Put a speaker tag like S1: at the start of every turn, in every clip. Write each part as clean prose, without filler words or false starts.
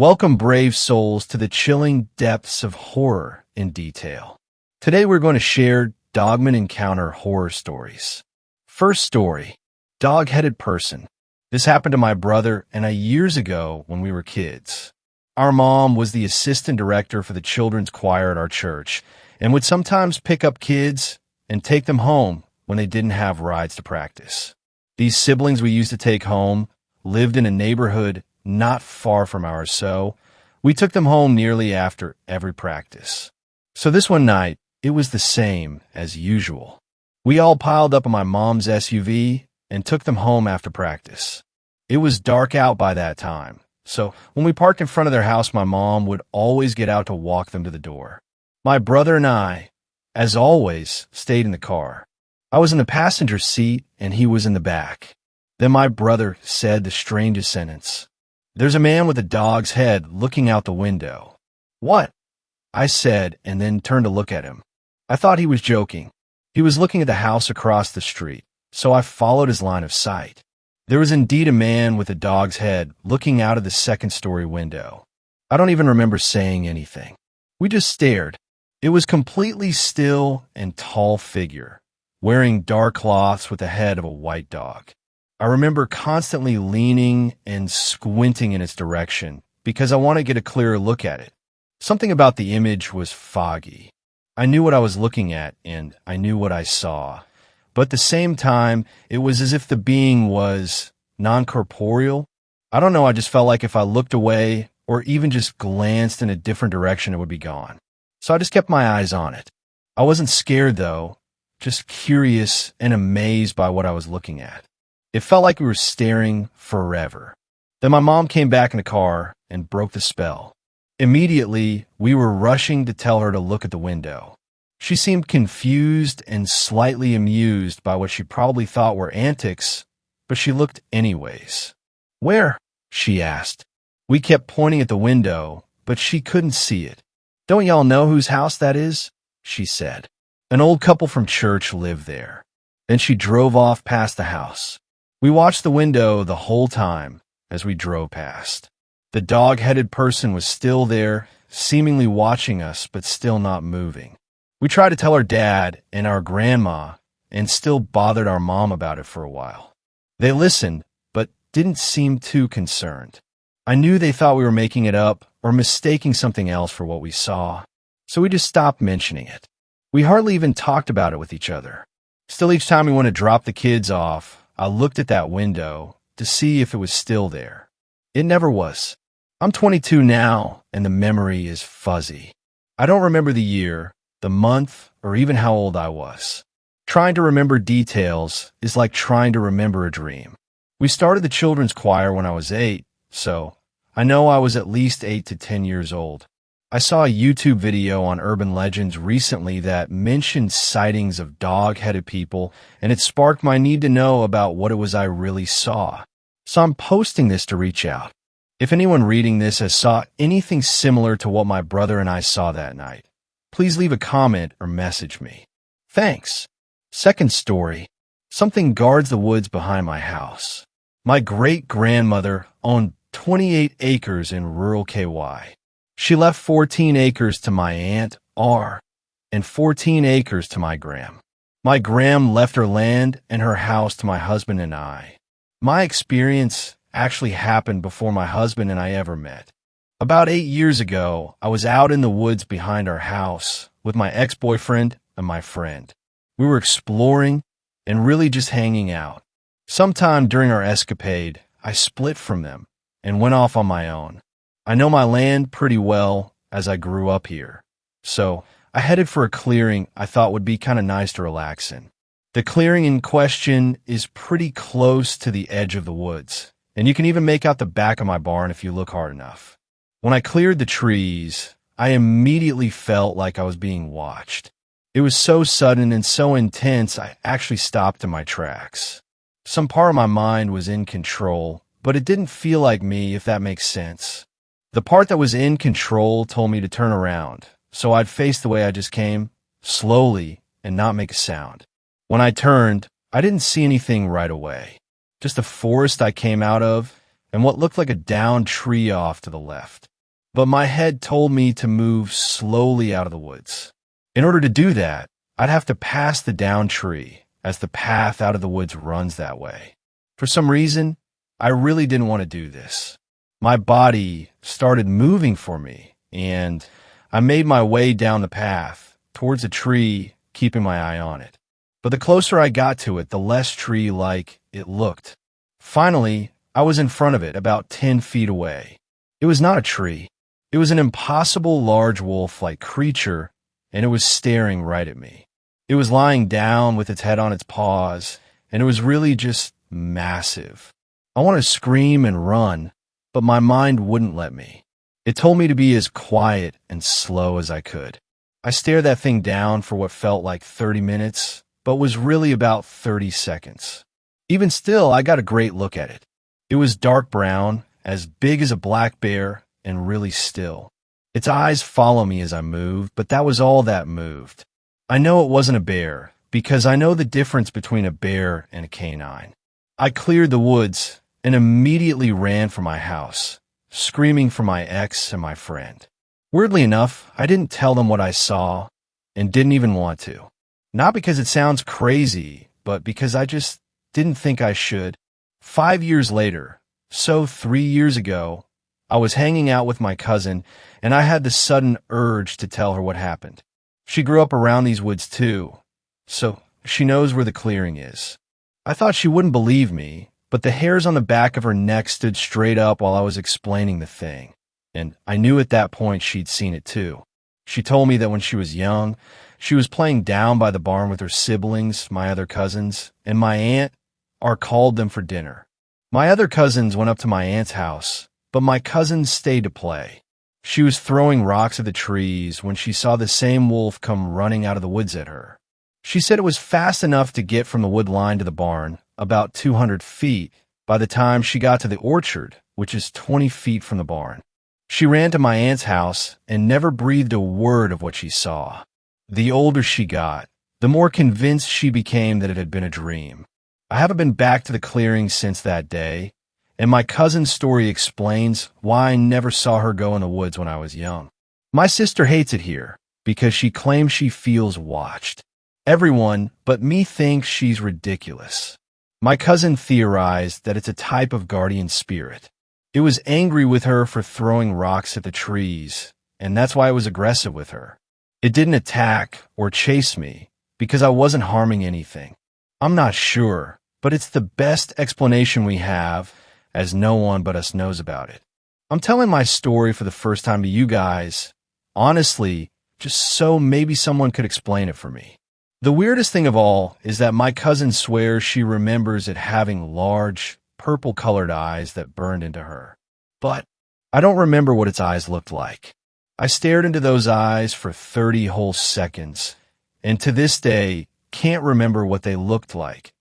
S1: Welcome, brave souls, to the chilling depths of horror in detail. Today we're going to share Dogman Encounter horror stories. First story, Dog-Headed Person. This happened to my brother and I years ago when we were kids. Our mom was the assistant director for the children's choir at our church and would sometimes pick up kids and take them home when they didn't have rides to practice. These siblings we used to take home lived in a neighborhood not far from ours, so we took them home nearly after every practice. So this one night, it was the same as usual. We all piled up in my mom's SUV and took them home after practice. It was dark out by that time, so when we parked in front of their house, my mom would always get out to walk them to the door. My brother and I, as always, stayed in the car. I was in the passenger seat and he was in the back. Then my brother said the strangest sentence. "There's a man with a dog's head looking out the window." "What?" I said, and then turned to look at him. I thought he was joking. He was looking at the house across the street, so I followed his line of sight. There was indeed a man with a dog's head looking out of the second-story window. I don't even remember saying anything. We just stared. It was completely still and tall figure, wearing dark cloths with the head of a white dog. I remember constantly leaning and squinting in its direction because I wanted to get a clearer look at it. Something about the image was foggy. I knew what I was looking at and I knew what I saw, but at the same time, it was as if the being was non-corporeal. I don't know, I just felt like if I looked away or even just glanced in a different direction, it would be gone. So I just kept my eyes on it. I wasn't scared though, just curious and amazed by what I was looking at. It felt like we were staring forever. Then my mom came back in the car and broke the spell. Immediately, we were rushing to tell her to look at the window. She seemed confused and slightly amused by what she probably thought were antics, but she looked anyways. "Where?" she asked. We kept pointing at the window, but she couldn't see it. "Don't y'all know whose house that is?" she said. An old couple from church lived there. Then she drove off past the house. We watched the window the whole time as we drove past. The dog-headed person was still there, seemingly watching us, but still not moving. We tried to tell our dad and our grandma and still bothered our mom about it for a while. They listened, but didn't seem too concerned. I knew they thought we were making it up or mistaking something else for what we saw, so we just stopped mentioning it. We hardly even talked about it with each other. Still, each time we wanted to drop the kids off, I looked at that window to see if it was still there. It never was. I'm 22 now, and the memory is fuzzy. I don't remember the year, the month, or even how old I was. Trying to remember details is like trying to remember a dream. We started the children's choir when I was 8, so I know I was at least 8 to 10 years old. I saw a YouTube video on urban legends recently that mentioned sightings of dog-headed people, and it sparked my need to know about what it was I really saw. So I'm posting this to reach out. If anyone reading this has saw anything similar to what my brother and I saw that night, please leave a comment or message me. Thanks. Second story, something guards the woods behind my house. My great-grandmother owned 28 acres in rural KY. She left 14 acres to my Aunt R and 14 acres to my Gram. My Gram left her land and her house to my husband and I. My experience actually happened before my husband and I ever met. About 8 years ago, I was out in the woods behind our house with my ex-boyfriend and my friend. We were exploring and really just hanging out. Sometime during our escapade, I split from them and went off on my own. I know my land pretty well as I grew up here, so I headed for a clearing I thought would be kind of nice to relax in. The clearing in question is pretty close to the edge of the woods, and you can even make out the back of my barn if you look hard enough. When I cleared the trees, I immediately felt like I was being watched. It was so sudden and so intense, I actually stopped in my tracks. Some part of my mind was in control, but it didn't feel like me, if that makes sense. The part that was in control told me to turn around, so I'd face the way I just came, slowly, and not make a sound. When I turned, I didn't see anything right away. Just the forest I came out of, and what looked like a downed tree off to the left. but my head told me to move slowly out of the woods. In order to do that, I'd have to pass the downed tree, as the path out of the woods runs that way. For some reason, I really didn't want to do this. My body started moving for me, and I made my way down the path towards a tree, keeping my eye on it. But the closer I got to it, the less tree-like it looked. Finally, I was in front of it, about 10 feet away. It was not a tree. It was an impossible large wolf-like creature, and it was staring right at me. It was lying down with its head on its paws, and it was really just massive. I wanted to scream and run, but my mind wouldn't let me. It told me to be as quiet and slow as I could. I stared that thing down for what felt like 30 minutes, but was really about 30 seconds. Even still, I got a great look at it. It was dark brown, as big as a black bear, and really still. Its eyes followed me as I moved, but that was all that moved. I know it wasn't a bear, because I know the difference between a bear and a canine. I cleared the woods and immediately ran for my house, screaming for my ex and my friend. Weirdly enough, I didn't tell them what I saw and didn't even want to. Not because it sounds crazy, but because I just didn't think I should. 5 years later, so 3 years ago, I was hanging out with my cousin, and I had the sudden urge to tell her what happened. She grew up around these woods too, so she knows where the clearing is. I thought she wouldn't believe me, but the hairs on the back of her neck stood straight up while I was explaining the thing, and I knew at that point she'd seen it too. She told me that when she was young, she was playing down by the barn with her siblings, my other cousins, and my aunt called them for dinner. My other cousins went up to my aunt's house, but my cousin stayed to play. She was throwing rocks at the trees when she saw the same wolf come running out of the woods at her. She said it was fast enough to get from the wood line to the barn, about 200 feet, by the time she got to the orchard, which is 20 feet from the barn. She ran to my aunt's house and never breathed a word of what she saw. The older she got, the more convinced she became that it had been a dream. I haven't been back to the clearing since that day, and my cousin's story explains why I never saw her go in the woods when I was young. My sister hates it here because she claims she feels watched. Everyone but me thinks she's ridiculous. My cousin theorized that it's a type of guardian spirit. It was angry with her for throwing rocks at the trees, and that's why it was aggressive with her. It didn't attack or chase me because I wasn't harming anything. I'm not sure, but it's the best explanation we have, as no one but us knows about it. I'm telling my story for the first time to you guys, honestly, just so maybe someone could explain it for me. The weirdest thing of all is that my cousin swears she remembers it having large, purple-colored eyes that burned into her. But I don't remember what its eyes looked like. I stared into those eyes for 30 whole seconds, and to this day, can't remember what they looked like,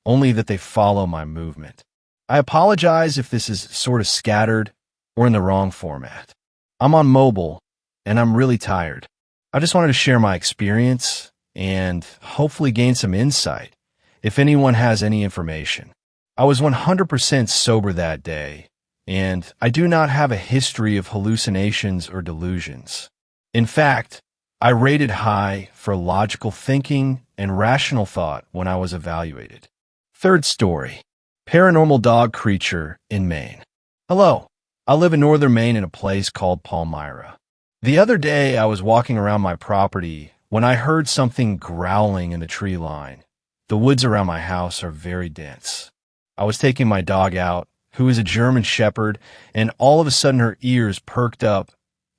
S1: only that they follow my movement. I apologize if this is sort of scattered or in the wrong format. I'm on mobile, and I'm really tired. I just wanted to share my experience and hopefully gain some insight if anyone has any information. I was 100% sober that day, and I do not have a history of hallucinations or delusions. In fact, I rated high for logical thinking and rational thought when I was evaluated. Third story. Paranormal dog creature in Maine. Hello, I live in northern Maine in a place called Palmyra. The other day I was walking around my property when I heard something growling in the tree line. The woods around my house are very dense. I was taking my dog out, who is a German Shepherd, and all of a sudden her ears perked up.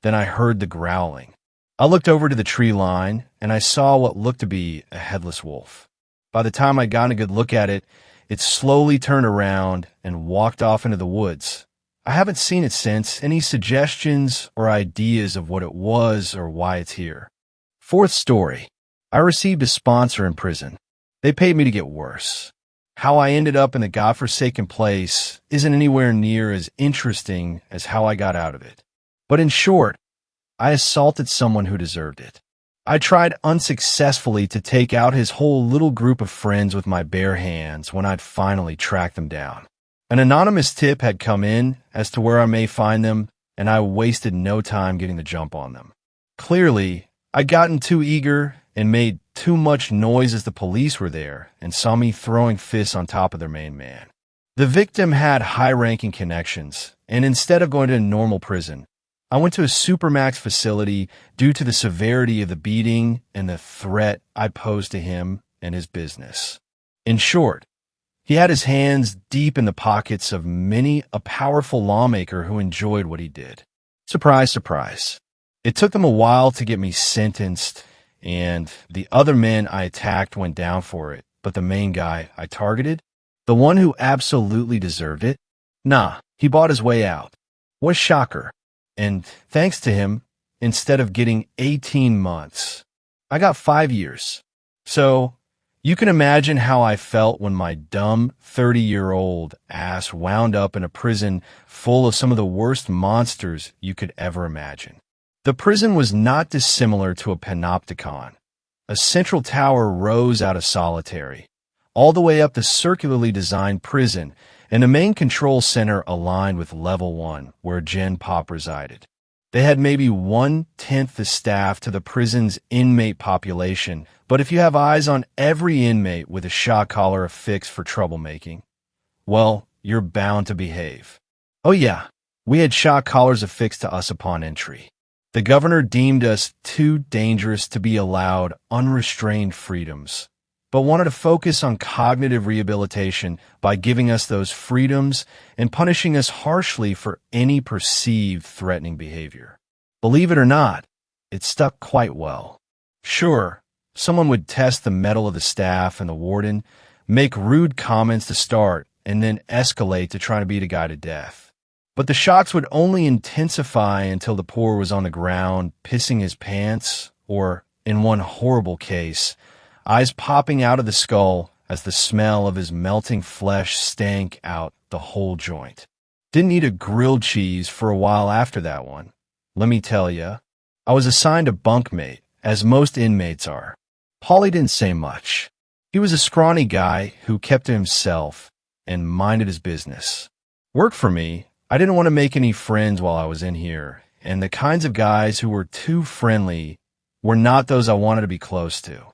S1: Then I heard the growling. I looked over to the tree line, and I saw what looked to be a headless wolf. By the time I'd gotten a good look at it, it slowly turned around and walked off into the woods. I haven't seen it since. Any suggestions or ideas of what it was or why it's here? Fourth story. I received a sponsor in prison. They paid me to get worse. How I ended up in the godforsaken place isn't anywhere near as interesting as how I got out of it. But in short, I assaulted someone who deserved it. I tried unsuccessfully to take out his whole little group of friends with my bare hands when I'd finally tracked them down. An anonymous tip had come in as to where I may find them, and I wasted no time getting the jump on them. Clearly, I'd gotten too eager and made too much noise as the police were there and saw me throwing fists on top of their main man. The victim had high-ranking connections, and instead of going to a normal prison, I went to a supermax facility due to the severity of the beating and the threat I posed to him and his business. In short, he had his hands deep in the pockets of many a powerful lawmaker who enjoyed what he did. Surprise, surprise. It took them a while to get me sentenced, and the other men I attacked went down for it, but the main guy I targeted, the one who absolutely deserved it, nah, he bought his way out. What a shocker. And thanks to him, instead of getting 18 months, I got 5 years. So you can imagine how I felt when my dumb 30-year-old ass wound up in a prison full of some of the worst monsters you could ever imagine. The prison was not dissimilar to a panopticon. A central tower rose out of solitary, all the way up the circularly designed prison, and the main control center aligned with Level 1, where Gen Pop resided. They had maybe 1/10 the staff to the prison's inmate population, but if you have eyes on every inmate with a shock collar affixed for troublemaking, well, you're bound to behave. Oh yeah, we had shock collars affixed to us upon entry. The governor deemed us too dangerous to be allowed unrestrained freedoms, but wanted to focus on cognitive rehabilitation by giving us those freedoms and punishing us harshly for any perceived threatening behavior. Believe it or not, it stuck quite well. Sure, someone would test the mettle of the staff and the warden, make rude comments to start, and then escalate to try to beat a guy to death. But the shocks would only intensify until the poor was on the ground, pissing his pants, or, in one horrible case, eyes popping out of the skull as the smell of his melting flesh stank out the whole joint. Didn't eat a grilled cheese for a while after that one. Let me tell ya, I was assigned a bunkmate, as most inmates are. Paulie didn't say much. He was a scrawny guy who kept to himself and minded his business. Worked for me. I didn't want to make any friends while I was in here, and the kinds of guys who were too friendly were not those I wanted to be close to.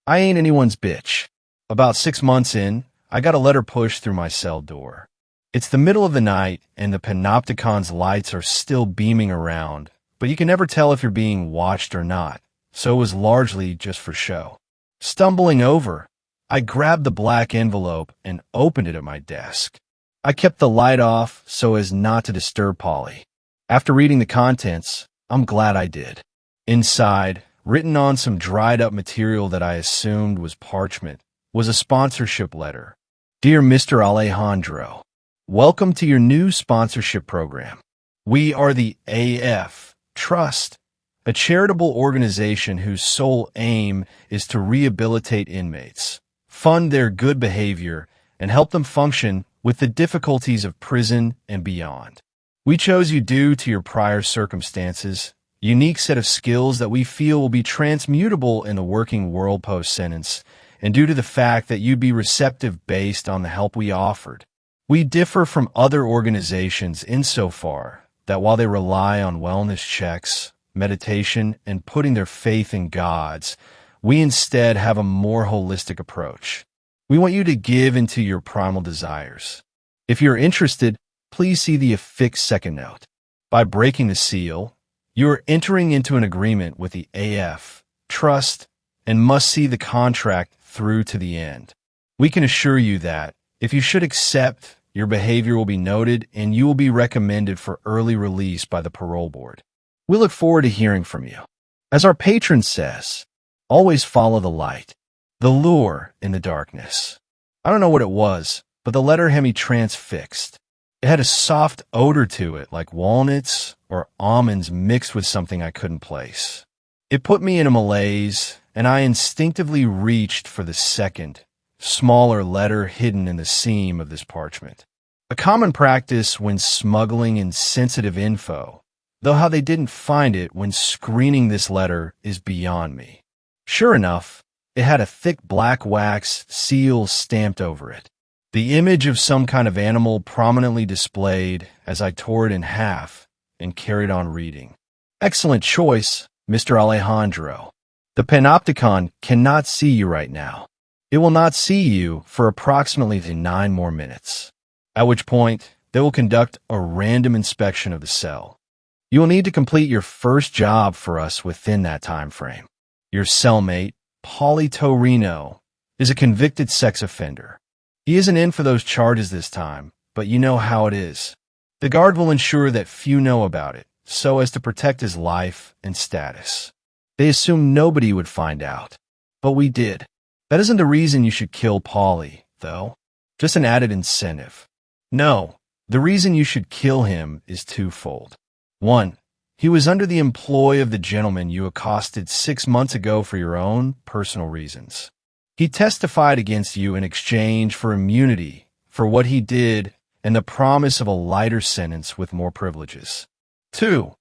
S1: I ain't anyone's bitch. About 6 months in, I got a letter pushed through my cell door. It's the middle of the night, and the Panopticon's lights are still beaming around, but you can never tell if you're being watched or not, so it was largely just for show. Stumbling over, I grabbed the black envelope and opened it at my desk. I kept the light off so as not to disturb Polly. After reading the contents, I'm glad I did. Inside, written on some dried-up material that I assumed was parchment, was a sponsorship letter. Dear Mr. Alejandro, welcome to your new sponsorship program. We are the AF Trust, a charitable organization whose sole aim is to rehabilitate inmates, fund their good behavior, and help them function with the difficulties of prison and beyond. We chose you due to your prior circumstances, unique set of skills that we feel will be transmutable in the working world post-sentence, and due to the fact that you'd be receptive based on the help we offered. We differ from other organizations insofar that while they rely on wellness checks, meditation, and putting their faith in gods, we instead have a more holistic approach. We want you to give into your primal desires. If you're interested, please see the affixed second note. By breaking the seal, you are entering into an agreement with the AF Trust and must see the contract through to the end. We can assure you that, if you should accept, your behavior will be noted and you will be recommended for early release by the parole board. We look forward to hearing from you. As our patron says, always follow the light, the lure in the darkness. I don't know what it was, but the letter had me transfixed. It had a soft odor to it, like walnuts or almonds mixed with something I couldn't place. It put me in a malaise, and I instinctively reached for the second, smaller letter hidden in the seam of this parchment. A common practice when smuggling in sensitive info, though how they didn't find it when screening this letter is beyond me. Sure enough, it had a thick black wax seal stamped over it. The image of some kind of animal prominently displayed as I tore it in half, and carried on reading. Excellent choice, Mr. Alejandro. The Panopticon cannot see you right now. It will not see you for approximately 9 more minutes, at which point they will conduct a random inspection of the cell. You will need to complete your first job for us within that time frame. Your cellmate, Paulie Torino, is a convicted sex offender. He isn't in for those charges this time, but you know how it is. The guard will ensure that few know about it, so as to protect his life and status. They assumed nobody would find out, but we did. That isn't the reason you should kill Paulie, though. Just an added incentive. No, the reason you should kill him is twofold. 1. He was under the employ of the gentleman you accosted 6 months ago for your own personal reasons. He testified against you in exchange for immunity for what he did and the promise of a lighter sentence with more privileges. 2.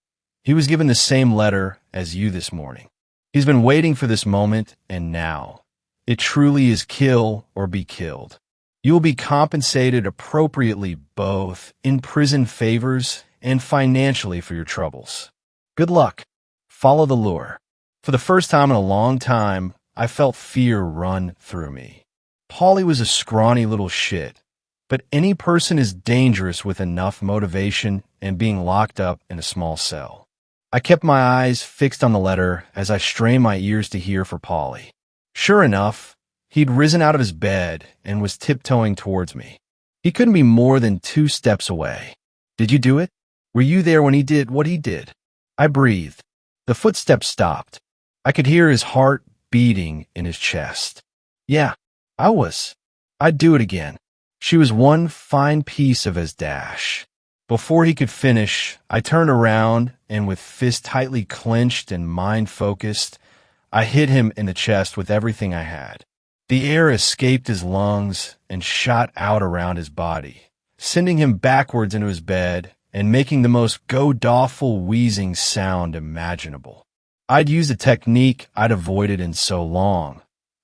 S1: He was given the same letter as you this morning. He's been waiting for this moment, and now. It truly is kill or be killed. You will be compensated appropriately both in prison favors and financially for your troubles. Good luck. Follow the lure. For the first time in a long time, I felt fear run through me. Paulie was a scrawny little shit, but any person is dangerous with enough motivation and being locked up in a small cell. I kept my eyes fixed on the letter as I strained my ears to hear for Paulie. Sure enough, he'd risen out of his bed and was tiptoeing towards me. He couldn't be more than 2 steps away. Did you do it? Were you there when he did what he did? I breathed. The footsteps stopped. I could hear his heart beating in his chest. Yeah, I was. I'd do it again. She was one fine piece of his dash. Before he could finish, I turned around and with fist tightly clenched and mind focused, I hit him in the chest with everything I had. The air escaped his lungs and shot out around his body, sending him backwards into his bed and making the most god-awful wheezing sound imaginable. I'd used a technique I'd avoided in so long,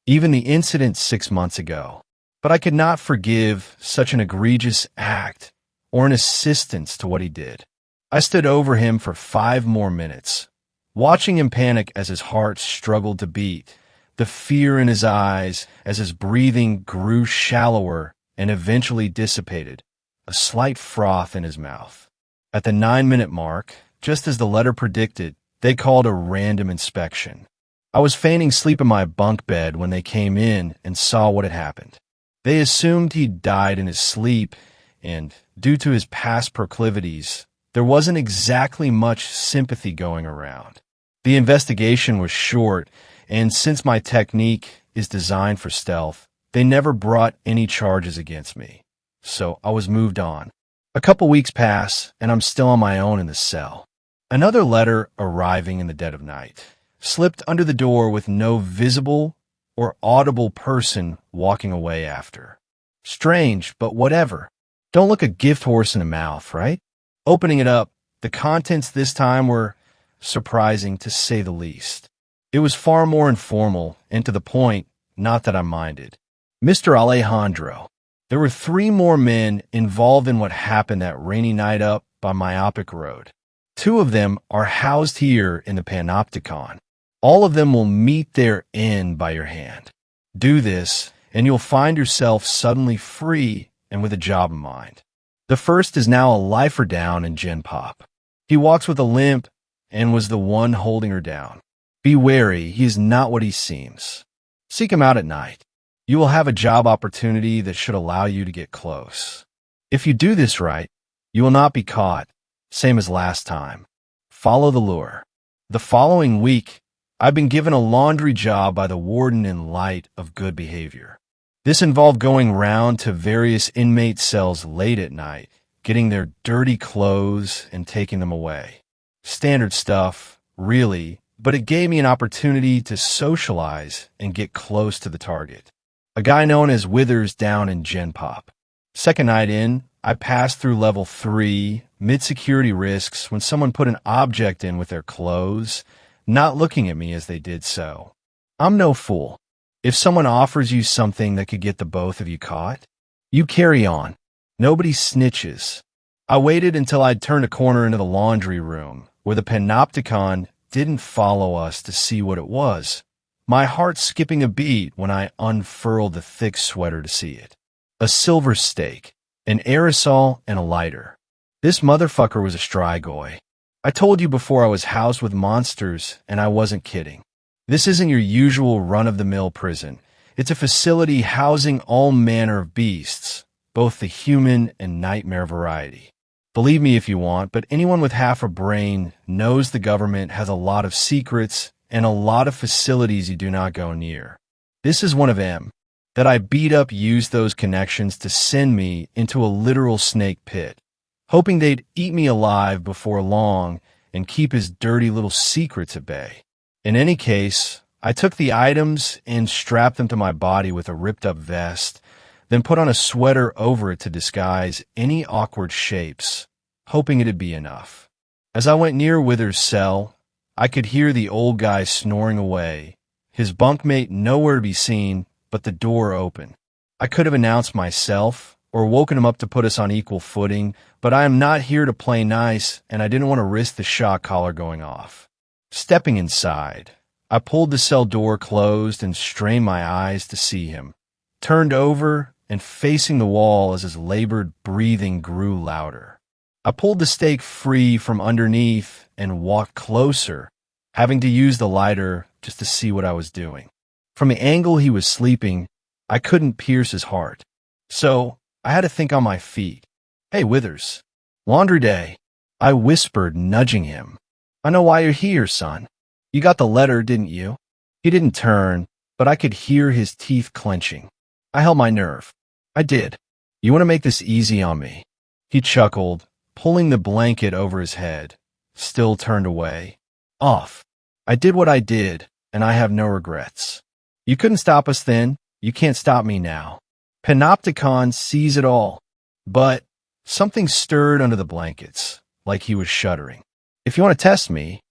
S1: even the incident 6 months ago, but I could not forgive such an egregious act or an assistance to what he did. I stood over him for 5 more minutes, watching him panic as his heart struggled to beat, the fear in his eyes as his breathing grew shallower and eventually dissipated, a slight froth in his mouth. At the 9-minute mark, just as the letter predicted, they called a random inspection. I was feigning sleep in my bunk bed when they came in and saw what had happened. They assumed he'd died in his sleep, and due to his past proclivities, there wasn't exactly much sympathy going around. The investigation was short, and since my technique is designed for stealth, they never brought any charges against me. So I was moved on. A couple weeks pass, and I'm still on my own in the cell. Another letter arriving in the dead of night, slipped under the door with no visible or audible person walking away after. Strange, but whatever. Don't look a gift horse in the mouth, right? Opening it up, the contents this time were surprising to say the least. It was far more informal and to the point, not that I minded. Mr. Alejandro, there were 3 more men involved in what happened that rainy night up by Myopic Road. 2 of them are housed here in the Panopticon. All of them will meet their end by your hand. Do this, and you'll find yourself suddenly free and with a job in mind. The first is now a lifer down in Gen Pop. He walks with a limp and was the one holding her down. Be wary, he is not what he seems. Seek him out at night. You will have a job opportunity that should allow you to get close. If you do this right, you will not be caught, same as last time. Follow the lure. The following week, I've been given a laundry job by the warden in light of good behavior. This involved going round to various inmate cells late at night, getting their dirty clothes and taking them away. Standard stuff, really, but it gave me an opportunity to socialize and get close to the target. A guy known as Withers down in Gen Pop. Second night in, I passed through level 3, mid-security risks, when someone put an object in with their clothes, not looking at me as they did so. I'm no fool. If someone offers you something that could get the both of you caught, you carry on. Nobody snitches. I waited until I'd turned a corner into the laundry room, where the panopticon didn't follow us to see what it was, my heart skipping a beat when I unfurled the thick sweater to see it. A silver stake, an aerosol, and a lighter. This motherfucker was a Strigoi. I told you before I was housed with monsters, and I wasn't kidding. This isn't your usual run-of-the-mill prison. It's a facility housing all manner of beasts, both the human and nightmare variety. Believe me if you want, but anyone with half a brain knows the government has a lot of secrets and a lot of facilities you do not go near. This is one of them. That I beat up used those connections to send me into a literal snake pit, hoping they'd eat me alive before long and keep his dirty little secrets at bay. In any case, I took the items and strapped them to my body with a ripped-up vest, then put on a sweater over it to disguise any awkward shapes, hoping it'd be enough. As I went near Withers' cell, I could hear the old guy snoring away, his bunkmate nowhere to be seen but the door open. I could have announced myself or woken him up to put us on equal footing, but I am not here to play nice, and I didn't want to risk the shock collar going off. Stepping inside, I pulled the cell door closed and strained my eyes to see him, turned over and facing the wall as his labored breathing grew louder. I pulled the stake free from underneath and walked closer, having to use the lighter just to see what I was doing. From the angle he was sleeping, I couldn't pierce his heart, so I had to think on my feet. "Hey, Withers. Laundry day," I whispered, nudging him. "I know why you're here, son. You got the letter, didn't you?" He didn't turn, but I could hear his teeth clenching. I held my nerve. "I did. You want to make this easy on me?" He chuckled, pulling the blanket over his head, still turned away. "Off. I did what I did, and I have no regrets. You couldn't stop us then. You can't stop me now. Panopticon sees it all." But something stirred under the blankets, like he was shuddering. "If you want to test me,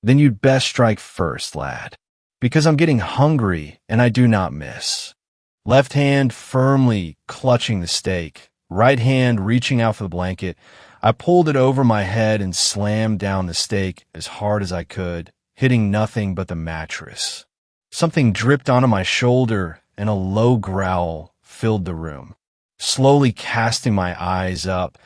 S1: then you'd best strike first, lad, because I'm getting hungry and I do not miss." Left hand firmly clutching the stake, right hand reaching out for the blanket, I pulled it over my head and slammed down the stake as hard as I could, hitting nothing but the mattress. Something dripped onto my shoulder and a low growl filled the room. Slowly casting my eyes up,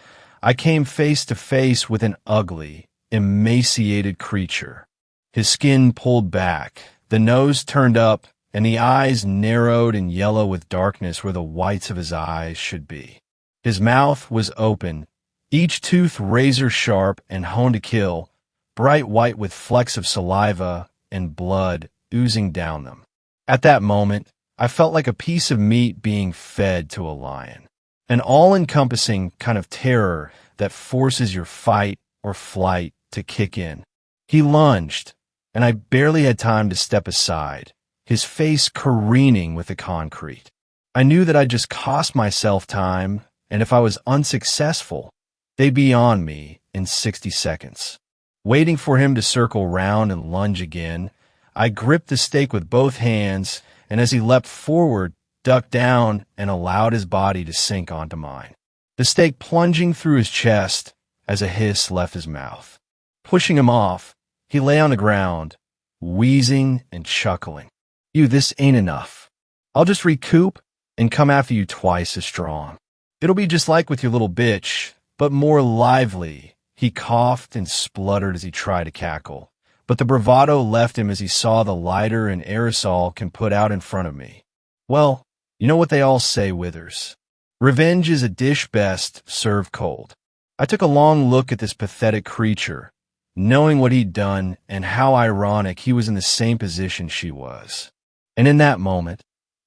S1: I came face to face with an ugly, emaciated creature. His skin pulled back, the nose turned up, and the eyes narrowed and yellow with darkness where the whites of his eyes should be. His mouth was open, each tooth razor sharp and honed to kill, bright white with flecks of saliva and blood oozing down them. At that moment, I felt like a piece of meat being fed to a lion, an all-encompassing kind of terror that forces your fight or flight to kick in. He lunged, and I barely had time to step aside, his face careening with the concrete. I knew that I'd just cost myself time, and if I was unsuccessful, they'd be on me in 60 seconds. Waiting for him to circle round and lunge again, I gripped the stake with both hands, and as he leapt forward, ducked down and allowed his body to sink onto mine, the stake plunging through his chest as a hiss left his mouth. Pushing him off, he lay on the ground, wheezing and chuckling. "You, this ain't enough. I'll just recoup and come after you twice as strong. It'll be just like with your little bitch, but more lively." He coughed and spluttered as he tried to cackle, but the bravado left him as he saw the lighter and aerosol can put out in front of me. Well, you know what they all say, Withers. Revenge is a dish best served cold. I took a long look at this pathetic creature, knowing what he'd done and how ironic he was in the same position she was. And in that moment,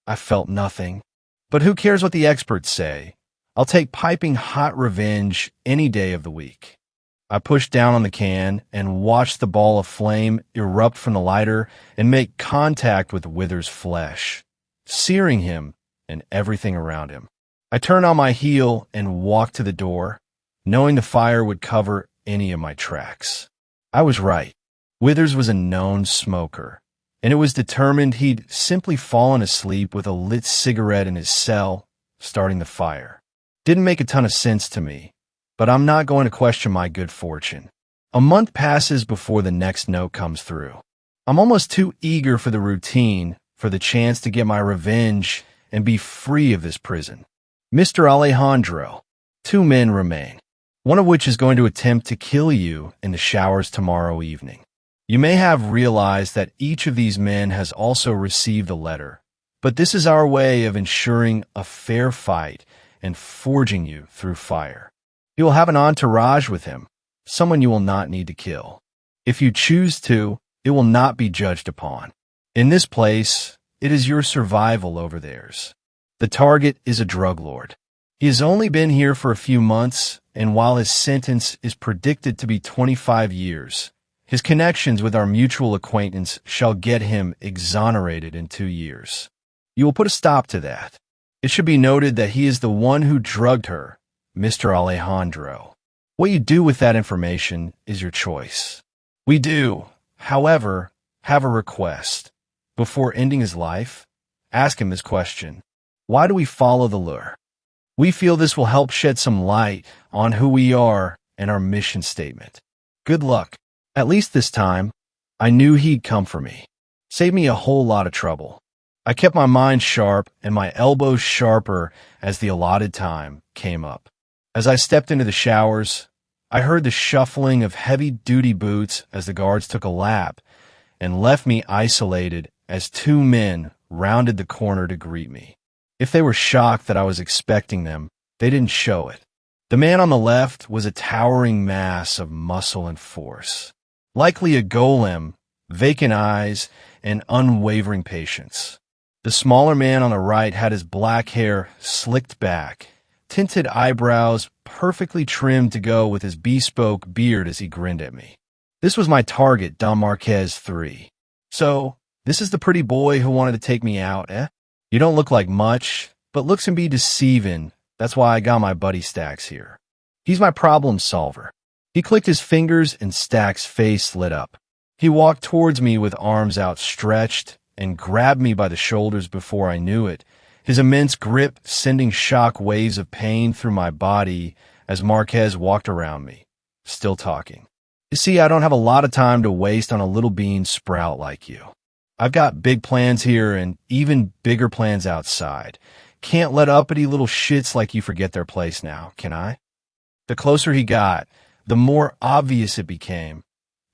S1: I felt nothing. But who cares what the experts say? I'll take piping hot revenge any day of the week. I pushed down on the can and watched the ball of flame erupt from the lighter and make contact with Withers' flesh, searing him and everything around him. I turned on my heel and walked to the door, knowing the fire would cover any of my tracks. I was right. Withers was a known smoker, and it was determined he'd simply fallen asleep with a lit cigarette in his cell, starting the fire. Didn't make a ton of sense to me, but I'm not going to question my good fortune. A month passes before the next note comes through. I'm almost too eager for the routine, for the chance to get my revenge and be free of this prison. Mr. Alejandro, 2 men remain, one of which is going to attempt to kill you in the showers tomorrow evening. You may have realized that each of these men has also received a letter, but this is our way of ensuring a fair fight and forging you through fire. He will have an entourage with him, someone you will not need to kill. If you choose to, it will not be judged upon. In this place, it is your survival over theirs. The target is a drug lord. He has only been here for a few months, and while his sentence is predicted to be 25 years, his connections with our mutual acquaintance shall get him exonerated in 2 years. You will put a stop to that. It should be noted that he is the one who drugged her, Mr. Alejandro. What you do with that information is your choice. We do, however, have a request. Before ending his life, ask him this question. Why do we follow the lure? We feel this will help shed some light on who we are and our mission statement. Good luck. At least this time, I knew he'd come for me. Saved me a whole lot of trouble. I kept my mind sharp and my elbows sharper as the allotted time came up. As I stepped into the showers, I heard the shuffling of heavy-duty boots as the guards took a lap and left me isolated as 2 men rounded the corner to greet me. If they were shocked that I was expecting them, they didn't show it. The man on the left was a towering mass of muscle and force, likely a golem, vacant eyes, and unwavering patience. The smaller man on the right had his black hair slicked back, tinted eyebrows perfectly trimmed to go with his bespoke beard as he grinned at me. This was my target, Don Marquez 3. So, this is the pretty boy who wanted to take me out, eh? You don't look like much, but looks can be deceiving. That's why I got my buddy Stax here. He's my problem solver. He clicked his fingers and Stax's face lit up. He walked towards me with arms outstretched and grabbed me by the shoulders before I knew it, his immense grip sending shock waves of pain through my body as Marquez walked around me, still talking. You see, I don't have a lot of time to waste on a little bean sprout like you. I've got big plans here and even bigger plans outside. Can't let uppity little shits like you forget their place now, can I? The closer he got, the more obvious it became.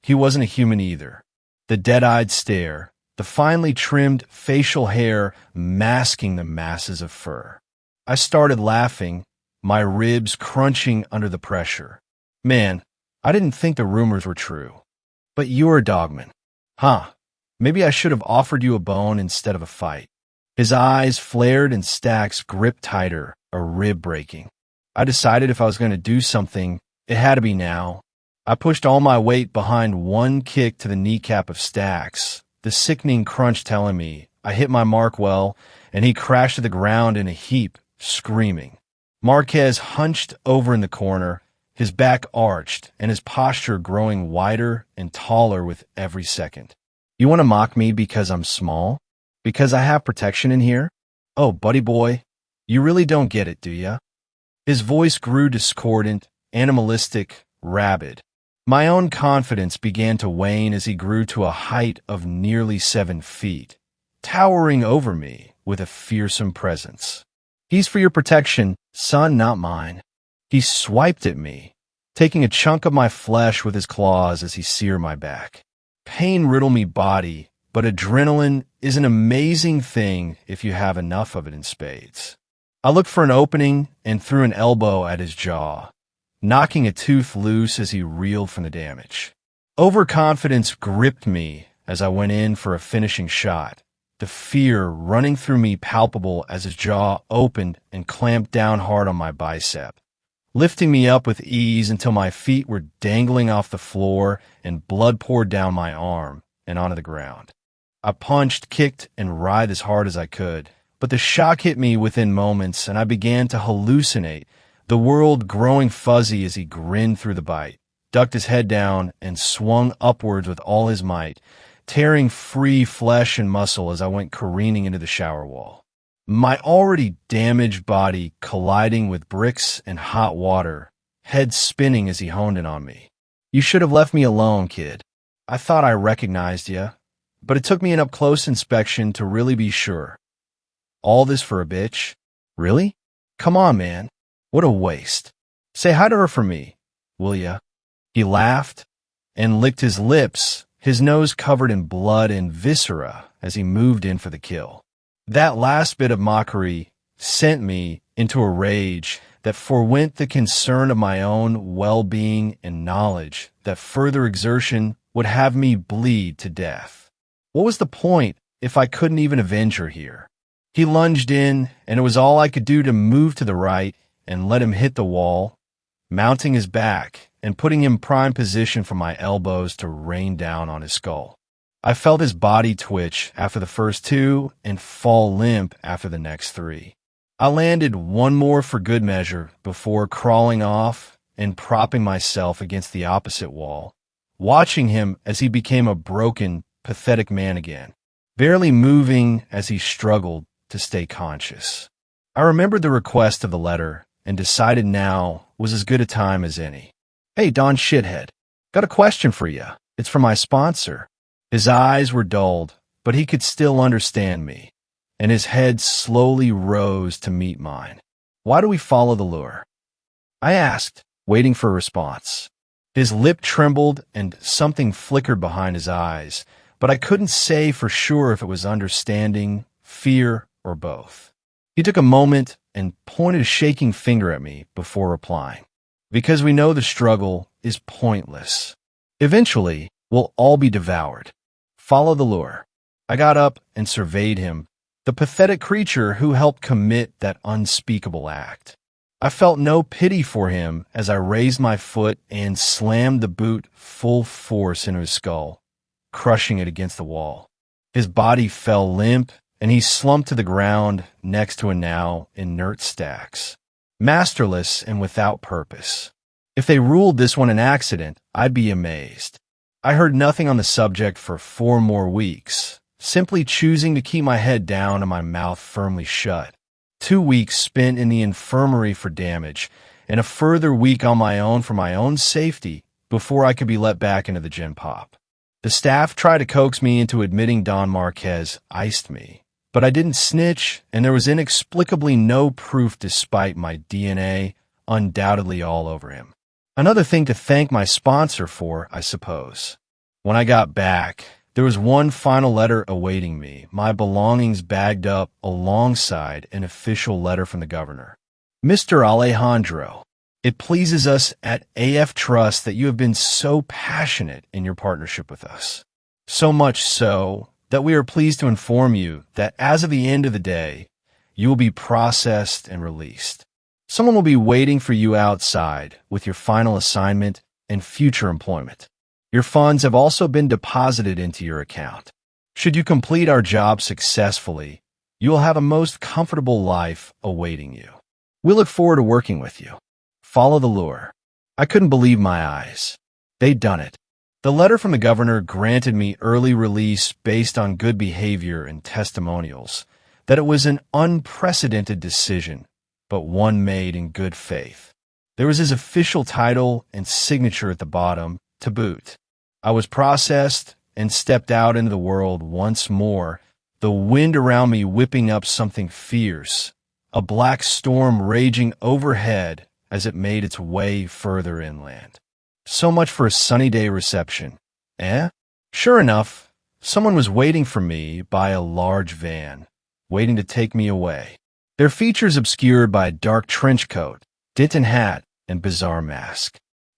S1: He wasn't a human either. The dead-eyed stare, the finely trimmed facial hair masking the masses of fur. I started laughing, my ribs crunching under the pressure. Man, I didn't think the rumors were true. But you're a Dogman. Huh, maybe I should have offered you a bone instead of a fight. His eyes flared and Stax gripped tighter, a rib breaking. I decided if I was going to do something, it had to be now. I pushed all my weight behind one kick to the kneecap of Stax, the sickening crunch telling me I hit my mark well, and he crashed to the ground in a heap, screaming. Marquez hunched over in the corner, his back arched, and his posture growing wider and taller with every second. You want to mock me because I'm small? Because I have protection in here? Oh, buddy boy, you really don't get it, do ya? His voice grew discordant, animalistic, rabid. My own confidence began to wane as he grew to a height of nearly 7 feet, towering over me with a fearsome presence. He's for your protection, son, not mine. He swiped at me, taking a chunk of my flesh with his claws as he seared my back. Pain riddled me body, but adrenaline is an amazing thing if you have enough of it in spades. I looked for an opening and threw an elbow at his jaw, knocking a tooth loose as he reeled from the damage. Overconfidence gripped me as I went in for a finishing shot, the fear running through me palpable as his jaw opened and clamped down hard on my bicep, lifting me up with ease until my feet were dangling off the floor and blood poured down my arm and onto the ground. I punched, kicked, and writhed as hard as I could, but the shock hit me within moments and I began to hallucinate, the world growing fuzzy as he grinned through the bite, ducked his head down, and swung upwards with all his might, tearing free flesh and muscle as I went careening into the shower wall. My already damaged body colliding with bricks and hot water, head spinning as he honed in on me. "You should have left me alone, kid. I thought I recognized you, but it took me an up-close inspection to really be sure. All this for a bitch? Really? Come on, man. What a waste. Say hi to her for me, will ya?" He laughed and licked his lips, his nose covered in blood and viscera as he moved in for the kill. That last bit of mockery sent me into a rage that forwent the concern of my own well-being and knowledge that further exertion would have me bleed to death. What was the point if I couldn't even avenge her here? He lunged in, and it was all I could do to move to the right and let him hit the wall, mounting his back and putting him prime position for my elbows to rain down on his skull. I felt his body twitch after the first two and fall limp after the next three. I landed one more for good measure before crawling off and propping myself against the opposite wall, watching him as he became a broken, pathetic man again, barely moving as he struggled to stay conscious. I remembered the request of the letter and decided now was as good a time as any. "Hey, Don Shithead, got a question for you. It's from my sponsor." His eyes were dulled, but he could still understand me, and his head slowly rose to meet mine. "Why do we follow the lure?" I asked, waiting for a response. His lip trembled and something flickered behind his eyes, but I couldn't say for sure if it was understanding, fear, or both. He took a moment and pointed a shaking finger at me before replying. "Because we know the struggle is pointless. Eventually, we'll all be devoured. Follow the lure." I got up and surveyed him, the pathetic creature who helped commit that unspeakable act. I felt no pity for him as I raised my foot and slammed the boot full force into his skull, crushing it against the wall. His body fell limp, and he slumped to the ground next to a now inert Stax, masterless and without purpose. If they ruled this one an accident, I'd be amazed. I heard nothing on the subject for 4 more weeks, simply choosing to keep my head down and my mouth firmly shut. 2 weeks spent in the infirmary for damage, and a further week on my own for my own safety before I could be let back into the Gen Pop. The staff tried to coax me into admitting Don Marquez iced me, but I didn't snitch, and there was inexplicably no proof despite my DNA undoubtedly all over him. Another thing to thank my sponsor for, I suppose. When I got back, there was one final letter awaiting me, my belongings bagged up alongside an official letter from the governor. "Mr. Alejandro, it pleases us at AF Trust that you have been so passionate in your partnership with us. So much so that we are pleased to inform you that as of the end of the day, you will be processed and released. Someone will be waiting for you outside with your final assignment and future employment. Your funds have also been deposited into your account. Should you complete our job successfully, you will have a most comfortable life awaiting you. We look forward to working with you. Follow the lure." I couldn't believe my eyes. They'd done it. The letter from the governor granted me early release based on good behavior and testimonials, that it was an unprecedented decision, but one made in good faith. There was his official title and signature at the bottom, to boot. I was processed and stepped out into the world once more, the wind around me whipping up something fierce, a black storm raging overhead as it made its way further inland. So much for a sunny day reception, eh? Sure enough, someone was waiting for me by a large van, waiting to take me away. Their features obscured by a dark trench coat, Denton hat, and bizarre mask.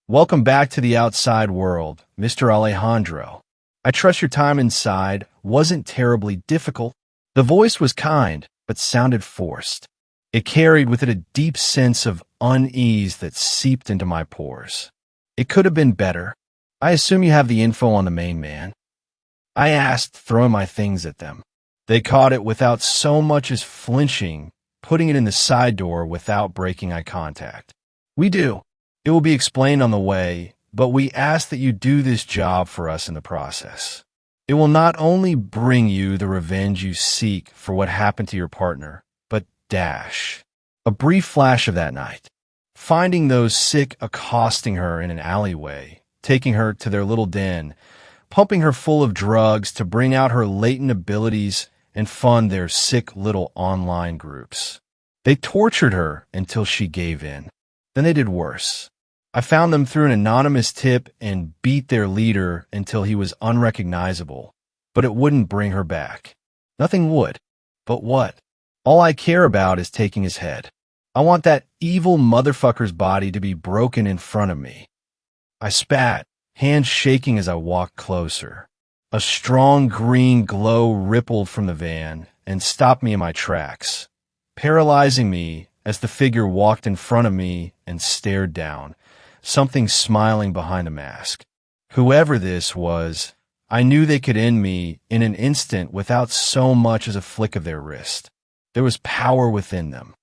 S1: "Welcome back to the outside world, Mr. Alejandro. I trust your time inside wasn't terribly difficult." The voice was kind, but sounded forced. It carried with it a deep sense of unease that seeped into my pores. It could have been better. "I assume you have the info on the main man?" I asked, throwing my things at them. They caught it without so much as flinching, putting it in the side door without breaking eye contact. "We do. It will be explained on the way, but we ask that you do this job for us in the process. It will not only bring you the revenge you seek for what happened to your partner, but dash." A brief flash of that night. finding those sick accosting her in an alleyway, taking her to their little den, pumping her full of drugs to bring out her latent abilities and fund their sick little online groups. They tortured her until she gave in. Then they did worse. I found them through an anonymous tip and beat their leader until he was unrecognizable, but it wouldn't bring her back. Nothing would. But what? All I care about is taking his head. I want that evil motherfucker's body to be broken in front of me. I spat, hands shaking as I walked closer. A strong green glow rippled from the van and stopped me in my tracks, paralyzing me as the figure walked in front of me and stared down, something smiling behind the mask. Whoever this was, I knew they could end me in an instant without so much as a flick of their wrist. There was power within them.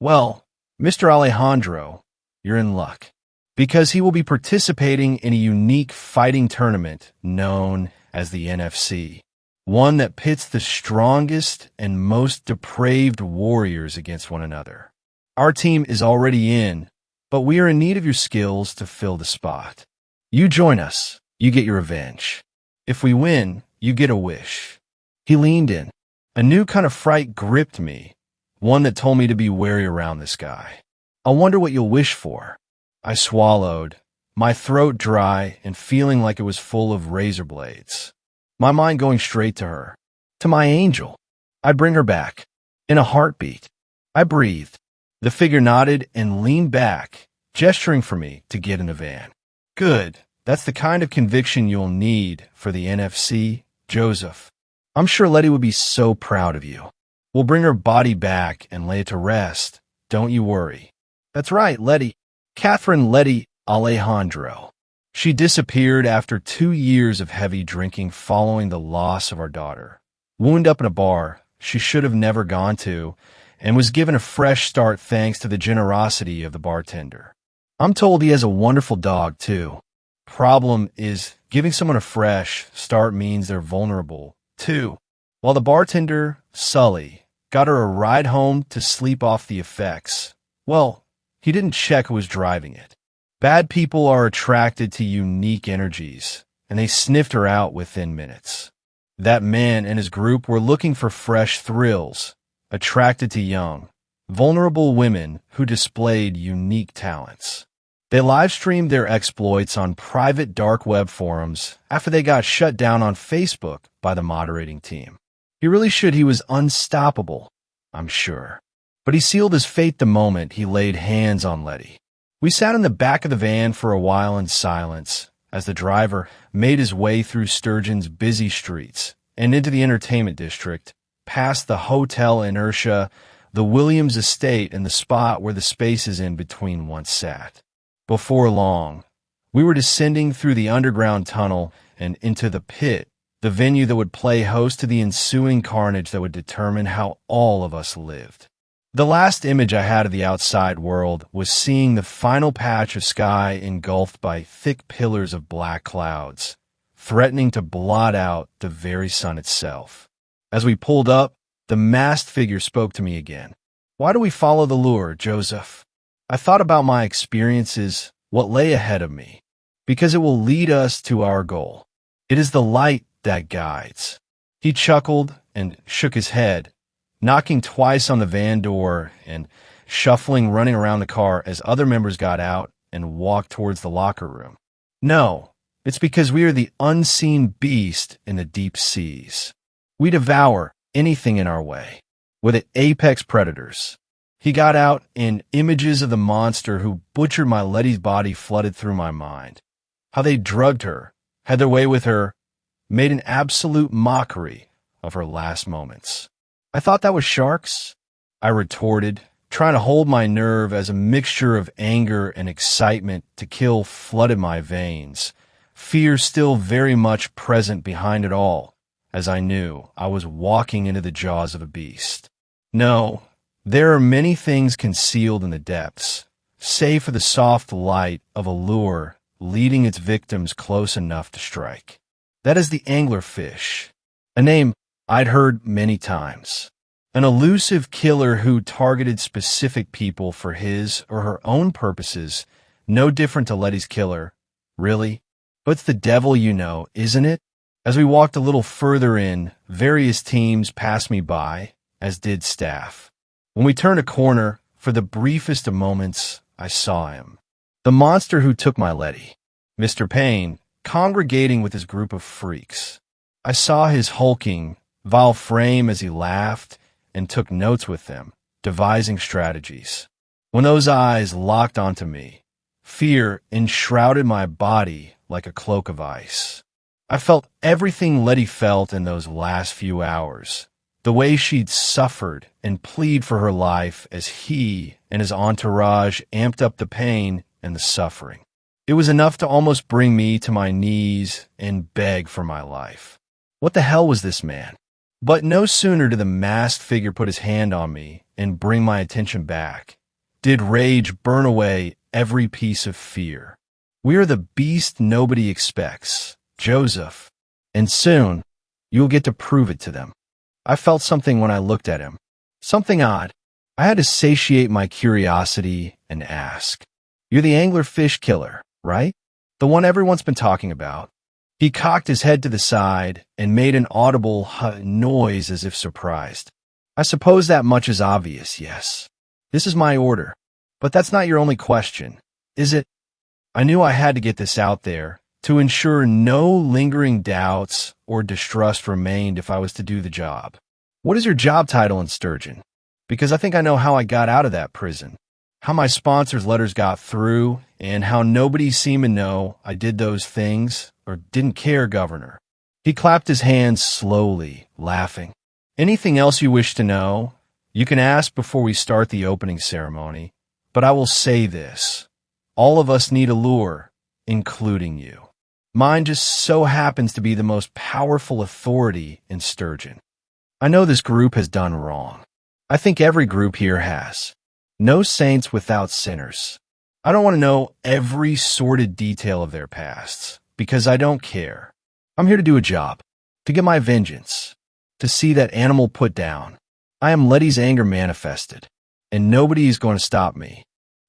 S1: Well, Mr. Alejandro, you're in luck, because he will be participating in a unique fighting tournament known as the NFC, one that pits the strongest and most depraved warriors against one another. Our team is already in, but we are in need of your skills to fill the spot. You join us, you get your revenge. If we win, you get a wish. He leaned in. A new kind of fright gripped me, one that told me to be wary around this guy. I wonder what you'll wish for. I swallowed, my throat dry and feeling like it was full of razor blades. My mind going straight to her, to my angel. I'd bring her back. In a heartbeat. I breathed. The figure nodded and leaned back, gesturing for me to get in the van. Good. That's the kind of conviction you'll need for the NFC, Joseph. I'm sure Letty would be so proud of you. We'll bring her body back and lay it to rest. Don't you worry. That's right, Letty. Catherine Letty Alejandro. She disappeared after 2 years of heavy drinking following the loss of our daughter. Wound up in a bar she should have never gone to, and was given a fresh start thanks to the generosity of the bartender. I'm told he has a wonderful dog, too. Problem is, giving someone a fresh start means they're vulnerable, too. While the bartender, Sully, got her a ride home to sleep off the effects, well, he didn't check who was driving it. Bad people are attracted to unique energies, and they sniffed her out within minutes. That man and his group were looking for fresh thrills, attracted to young, vulnerable women who displayed unique talents. They live-streamed their exploits on private dark web forums after they got shut down on Facebook by the moderating team. He was unstoppable, I'm sure. But he sealed his fate the moment he laid hands on Letty. We sat in the back of the van for a while in silence as the driver made his way through Sturgeon's busy streets and into the entertainment district, past the Hotel Inertia, the Williams Estate, and the spot where the spaces in between once sat. Before long, we were descending through the underground tunnel and into the pit, the venue that would play host to the ensuing carnage that would determine how all of us lived. The last image I had of the outside world was seeing the final patch of sky engulfed by thick pillars of black clouds, threatening to blot out the very sun itself. As we pulled up, the masked figure spoke to me again. Why do we follow the lure, Joseph? I thought about my experiences, what lay ahead of me, because it will lead us to our goal. It is the light that guides. He chuckled and shook his head, knocking twice on the van door and shuffling, running around the car as other members got out and walked towards the locker room. No, it's because we are the unseen beast in the deep seas. We devour anything in our way. We're the apex predators. He got out, and images of the monster who butchered my Letty's body flooded through my mind. How they drugged her, had their way with her, made an absolute mockery of her last moments. I thought that was sharks, I retorted, trying to hold my nerve as a mixture of anger and excitement to kill flooded my veins, fear still very much present behind it all, as I knew I was walking into the jaws of a beast. No, there are many things concealed in the depths, save for the soft light of a lure leading its victims close enough to strike. That is the anglerfish, a name I'd heard many times. An elusive killer who targeted specific people for his or her own purposes, no different to Letty's killer. Really? But it's the devil you know, isn't it? As we walked a little further in, various teams passed me by, as did staff. When we turned a corner, for the briefest of moments, I saw him. The monster who took my Letty, Mr. Payne, congregating with his group of freaks. I saw his hulking, vile frame as he laughed and took notes with them, devising strategies. When those eyes locked onto me, fear enshrouded my body like a cloak of ice. I felt everything Letty felt in those last few hours, the way she'd suffered and plead for her life as he and his entourage amped up the pain and the suffering. It was enough to almost bring me to my knees and beg for my life. What the hell was this man? But no sooner did the masked figure put his hand on me and bring my attention back, did rage burn away every piece of fear. We are the beast nobody expects, Joseph, and soon you will get to prove it to them. I felt something when I looked at him. Something odd. I had to satiate my curiosity and ask, "You're the anglerfish killer, right? The one everyone's been talking about?" He cocked his head to the side and made an audible noise as if surprised. "I suppose that much is obvious, yes. This is my order. But that's not your only question, is it?" I knew I had to get this out there to ensure no lingering doubts or distrust remained if I was to do the job. "What is your job title in Sturgeon? Because I think I know how I got out of that prison, how my sponsor's letters got through, and how nobody seemed to know I did those things or didn't care, Governor." He clapped his hands slowly, laughing. "Anything else you wish to know? You can ask before we start the opening ceremony, but I will say this. All of us need a lure, including you. Mine just so happens to be the most powerful authority in Sturgeon. I know this group has done wrong. I think every group here has. No saints without sinners. I don't want to know every sordid detail of their pasts, because I don't care. I'm here to do a job, to get my vengeance, to see that animal put down. I am Letty's anger manifested, and nobody is going to stop me."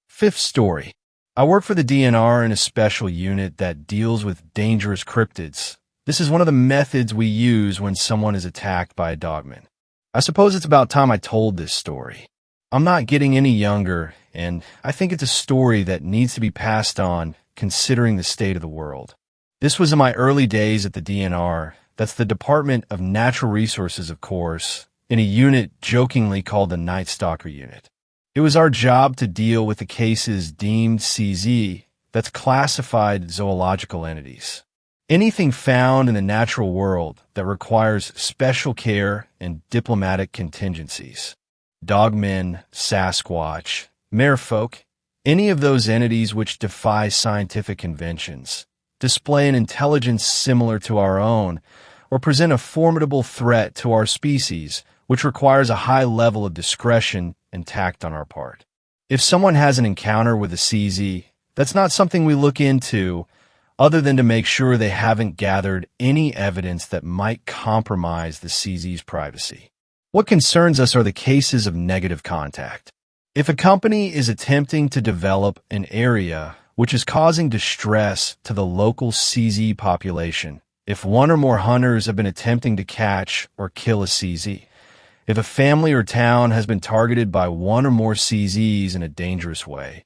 S1: Fifth story. I work for the DNR in a special unit that deals with dangerous cryptids. This is one of the methods we use when someone is attacked by a dogman. I suppose it's about time I told this story. I'm not getting any younger, and I think it's a story that needs to be passed on considering the state of the world. This was in my early days at the DNR. That's the Department of Natural Resources, of course, in a unit jokingly called the Night Stalker Unit. It was our job to deal with the cases deemed CZ, that's classified zoological entities. Anything found in the natural world that requires special care and diplomatic contingencies. Dogmen, Sasquatch, merfolk, any of those entities which defy scientific conventions, display an intelligence similar to our own, or present a formidable threat to our species, which requires a high level of discretion and tact on our part. If someone has an encounter with a CZ, that's not something we look into other than to make sure they haven't gathered any evidence that might compromise the CZ's privacy. What concerns us are the cases of negative contact. If a company is attempting to develop an area which is causing distress to the local CZ population, if one or more hunters have been attempting to catch or kill a CZ, if a family or town has been targeted by one or more CZs in a dangerous way,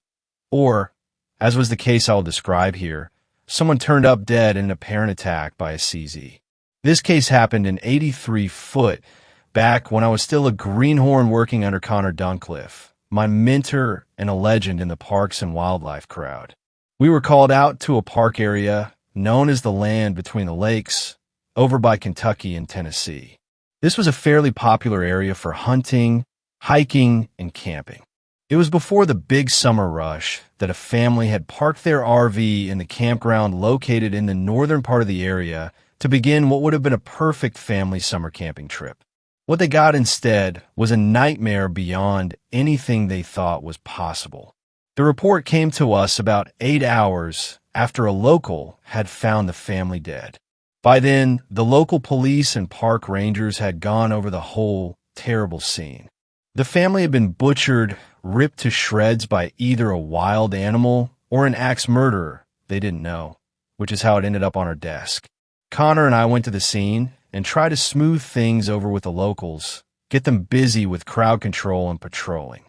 S1: or, as was the case I'll describe here, someone turned up dead in an apparent attack by a CZ. This case happened in 83 Foot, back when I was still a greenhorn working under Connor Duncliffe, my mentor and a legend in the parks and wildlife crowd. We were called out to a park area known as the Land Between the Lakes, over by Kentucky and Tennessee. This was a fairly popular area for hunting, hiking, and camping. It was before the big summer rush that a family had parked their RV in the campground located in the northern part of the area to begin what would have been a perfect family summer camping trip. What they got instead was a nightmare beyond anything they thought was possible. The report came to us about 8 hours after a local had found the family dead. By then, the local police and park rangers had gone over the whole terrible scene. The family had been butchered, ripped to shreds by either a wild animal or an axe murderer they didn't know, which is how it ended up on our desk. Connor and I went to the scene and tried to smooth things over with the locals, get them busy with crowd control and patrolling.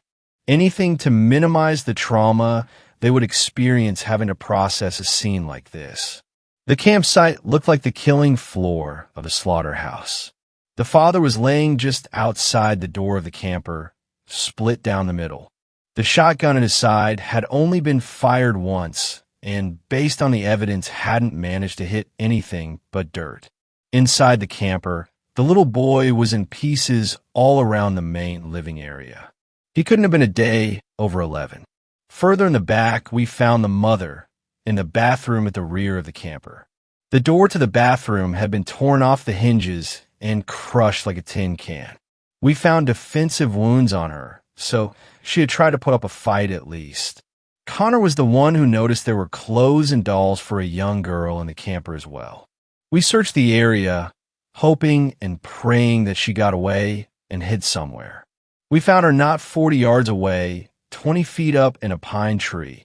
S1: Anything to minimize the trauma they would experience having to process a scene like this. The campsite looked like the killing floor of a slaughterhouse. The father was laying just outside the door of the camper, split down the middle. The shotgun at his side had only been fired once, and based on the evidence hadn't managed to hit anything but dirt. Inside the camper, the little boy was in pieces all around the main living area. He couldn't have been a day over 11. Further in the back, we found the mother in the bathroom at the rear of the camper. The door to the bathroom had been torn off the hinges and crushed like a tin can. We found defensive wounds on her, so she had tried to put up a fight at least. Connor was the one who noticed there were clothes and dolls for a young girl in the camper as well. We searched the area, hoping and praying that she got away and hid somewhere. We found her not 40 yards away, 20 feet up in a pine tree,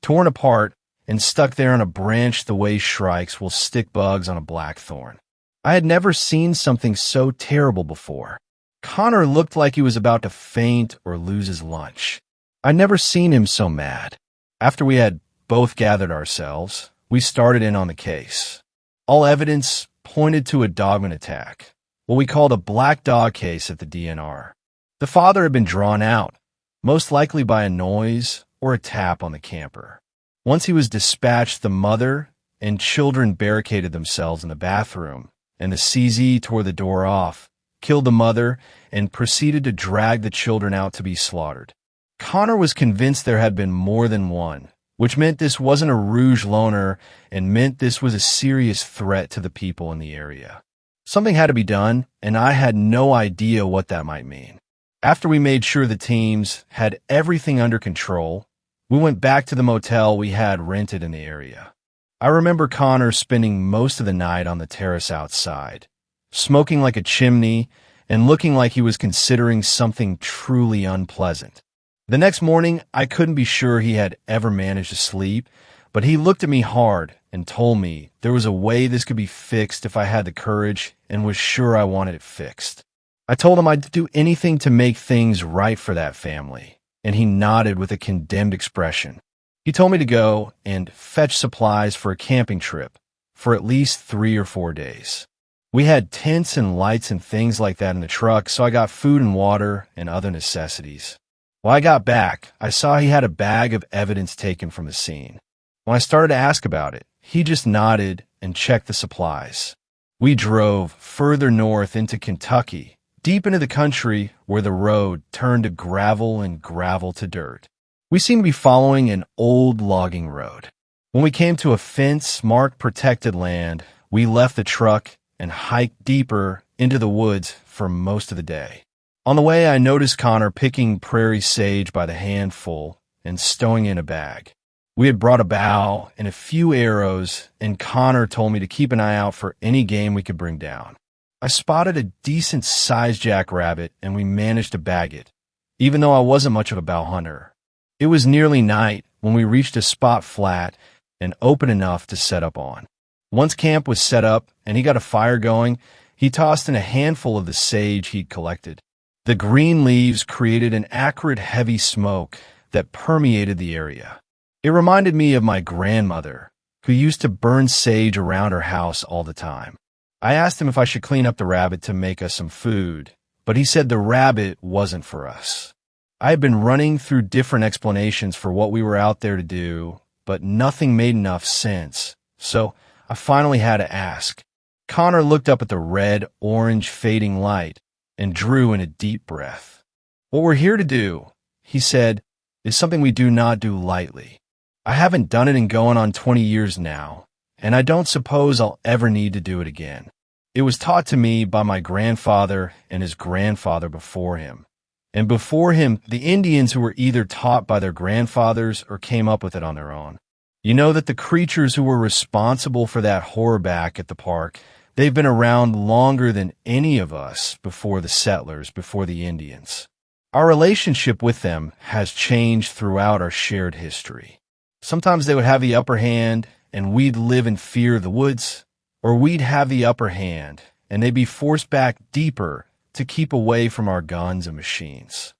S1: torn apart and stuck there on a branch the way shrikes will stick bugs on a blackthorn. I had never seen something so terrible before. Connor looked like he was about to faint or lose his lunch. I'd never seen him so mad. After we had both gathered ourselves, we started in on the case. All evidence pointed to a Dogman attack, what we called a black dog case at the DNR. The father had been drawn out, most likely by a noise or a tap on the camper. Once he was dispatched, the mother and children barricaded themselves in the bathroom, and the CZ tore the door off, killed the mother, and proceeded to drag the children out to be slaughtered. Connor was convinced there had been more than one, which meant this wasn't a Rouge loner and meant this was a serious threat to the people in the area. Something had to be done, and I had no idea what that might mean. After we made sure the teams had everything under control, we went back to the motel we had rented in the area. I remember Connor spending most of the night on the terrace outside, smoking like a chimney and looking like he was considering something truly unpleasant. The next morning, I couldn't be sure he had ever managed to sleep, but he looked at me hard and told me there was a way this could be fixed if I had the courage and was sure I wanted it fixed. I told him I'd do anything to make things right for that family, and he nodded with a condemned expression. He told me to go and fetch supplies for a camping trip for at least 3 or 4 days. We had tents and lights and things like that in the truck, so I got food and water and other necessities. When I got back, I saw he had a bag of evidence taken from the scene. When I started to ask about it, he just nodded and checked the supplies. We drove further north into Kentucky, deep into the country where the road turned to gravel and gravel to dirt. We seemed to be following an old logging road. When we came to a fence-marked protected land, we left the truck and hiked deeper into the woods for most of the day. On the way, I noticed Connor picking prairie sage by the handful and stowing in a bag. We had brought a bow and a few arrows, and Connor told me to keep an eye out for any game we could bring down. I spotted a decent-sized jackrabbit, and we managed to bag it, even though I wasn't much of a bow hunter. It was nearly night when we reached a spot flat and open enough to set up on. Once camp was set up and he got a fire going, he tossed in a handful of the sage he'd collected. The green leaves created an acrid, heavy smoke that permeated the area. It reminded me of my grandmother, who used to burn sage around her house all the time. I asked him if I should clean up the rabbit to make us some food, but he said the rabbit wasn't for us. I had been running through different explanations for what we were out there to do, but nothing made enough sense, so I finally had to ask. Connor looked up at the red-orange fading light and drew in a deep breath. What we're here to do, he said, is something we do not do lightly. I haven't done it in going on 20 years now, and I don't suppose I'll ever need to do it again. It was taught to me by my grandfather and his grandfather before him. And before him, the Indians who were either taught by their grandfathers or came up with it on their own. You know that the creatures who were responsible for that horror back at the park They've been around longer than any of us before the settlers, before the Indians. Our relationship with them has changed throughout our shared history. Sometimes they would have the upper hand and we'd live in fear of the woods, or we'd have the upper hand and they'd be forced back deeper to keep away from our guns and machines.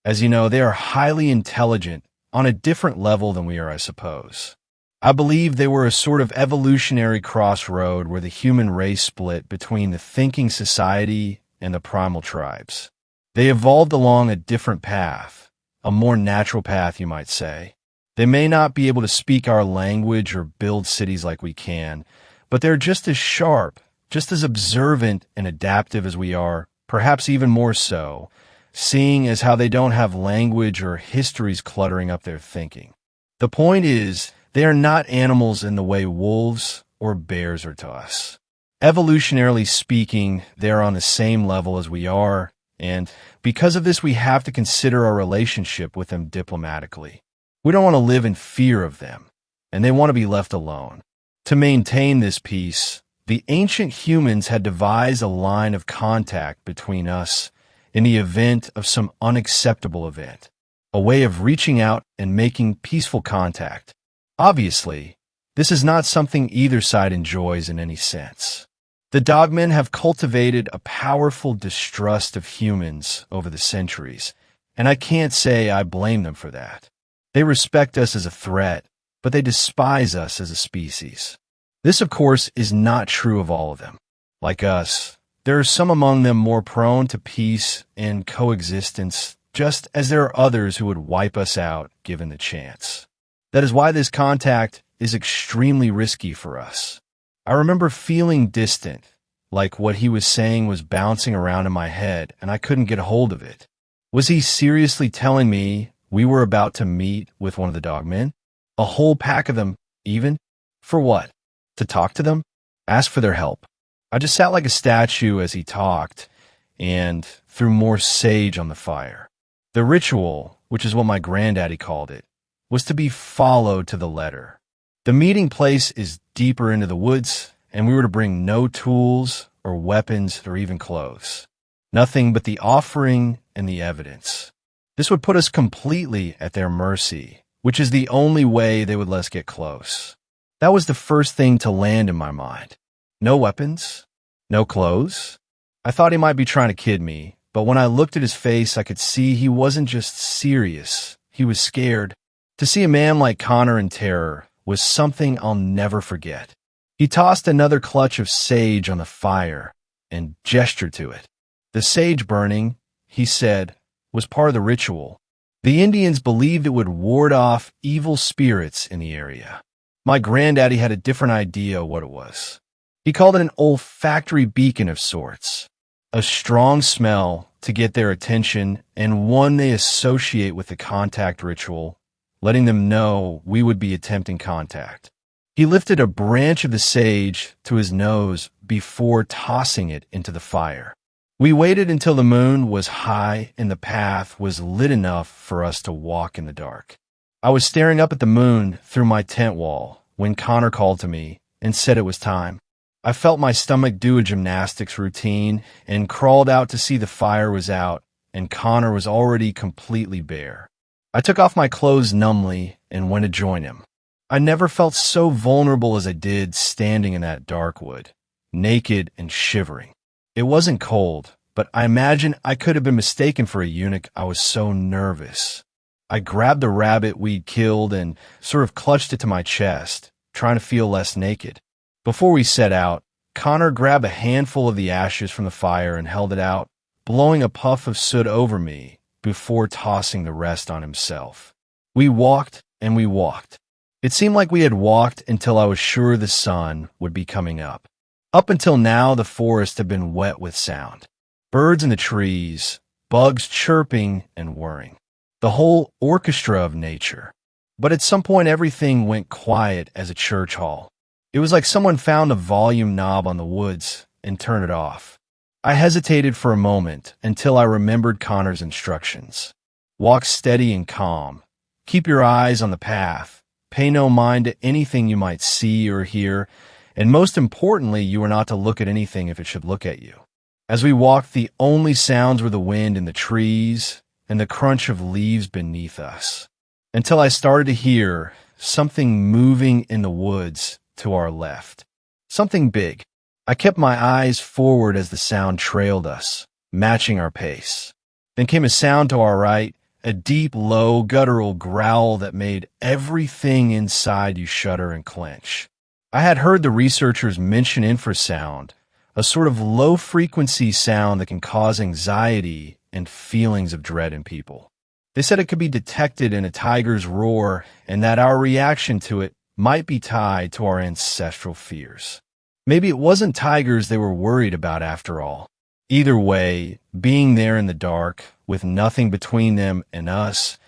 S1: As you know, they are highly intelligent on a different level than we are, I suppose. I believe they were a sort of evolutionary crossroad where the human race split between the thinking society and the primal tribes. They evolved along a different path, a more natural path, you might say. They may not be able to speak our language or build cities like we can, but they're just as sharp, just as observant and adaptive as we are, perhaps even more so, seeing as how they don't have language or histories cluttering up their thinking. The point is, they are not animals in the way wolves or bears are to us. Evolutionarily speaking, they are on the same level as we are, and because of this, we have to consider our relationship with them diplomatically. We don't want to live in fear of them, and they want to be left alone. To maintain this peace, the ancient humans had devised a line of contact between us in the event of some unacceptable event, a way of reaching out and making peaceful contact. Obviously, this is not something either side enjoys in any sense. The Dogmen have cultivated a powerful distrust of humans over the centuries, and I can't say I blame them for that. They respect us as a threat, but they despise us as a species. This, of course, is not true of all of them. Like us, there are some among them more prone to peace and coexistence, just as there are others who would wipe us out given the chance. That is why this contact is extremely risky for us. I remember feeling distant, like what he was saying was bouncing around in my head and I couldn't get a hold of it. Was he seriously telling me we were about to meet with one of the Dogmen? A whole pack of them, even? For what? To talk to them? Ask for their help? I just sat like a statue as he talked and threw more sage on the fire. The ritual, which is what my granddaddy called it, was to be followed to the letter. The meeting place is deeper into the woods, and we were to bring no tools or weapons or even clothes. Nothing but the offering and the evidence. This would put us completely at their mercy, which is the only way they would let us get close. That was the first thing to land in my mind. No weapons, no clothes. I thought he might be trying to kid me, but when I looked at his face, I could see he wasn't just serious. He was scared. To see a man like Connor in terror was something I'll never forget. He tossed another clutch of sage on the fire and gestured to it. The sage burning, he said, was part of the ritual. The Indians believed it would ward off evil spirits in the area. My granddaddy had a different idea what it was. He called it an olfactory beacon of sorts, a strong smell to get their attention and one they associate with the contact ritual, letting them know we would be attempting contact. He lifted a branch of the sage to his nose before tossing it into the fire. We waited until the moon was high and the path was lit enough for us to walk in the dark. I was staring up at the moon through my tent wall when Connor called to me and said it was time. I felt my stomach do a gymnastics routine and crawled out to see the fire was out and Connor was already completely bare. I took off my clothes numbly and went to join him. I never felt so vulnerable as I did standing in that dark wood, naked and shivering. It wasn't cold, but I imagine I could have been mistaken for a eunuch. I was so nervous. I grabbed the rabbit we'd killed and sort of clutched it to my chest, trying to feel less naked. Before we set out, Connor grabbed a handful of the ashes from the fire and held it out, blowing a puff of soot over me before tossing the rest on himself. We walked and we walked. It seemed like we had walked until I was sure the sun would be coming up. Up until now, the forest had been wet with sound. Birds in the trees, bugs chirping and whirring. The whole orchestra of nature. But at some point, everything went quiet as a church hall. It was like someone found a volume knob on the woods and turned it off. I hesitated for a moment until I remembered Connor's instructions. Walk steady and calm. Keep your eyes on the path. Pay no mind to anything you might see or hear, And most importantly, you are not to look at anything if it should look at you. As we walked, the only sounds were the wind in the trees and the crunch of leaves beneath us, until I started to hear something moving in the woods to our left. Something big. I kept my eyes forward as the sound trailed us, matching our pace. Then came a sound to our right, a deep, low, guttural growl that made everything inside you shudder and clench. I had heard the researchers mention infrasound, a sort of low-frequency sound that can cause anxiety and feelings of dread in people. They said it could be detected in a tiger's roar and that our reaction to it might be tied to our ancestral fears. Maybe it wasn't tigers they were worried about after all. Either way, being there in the dark, with nothing between them and us,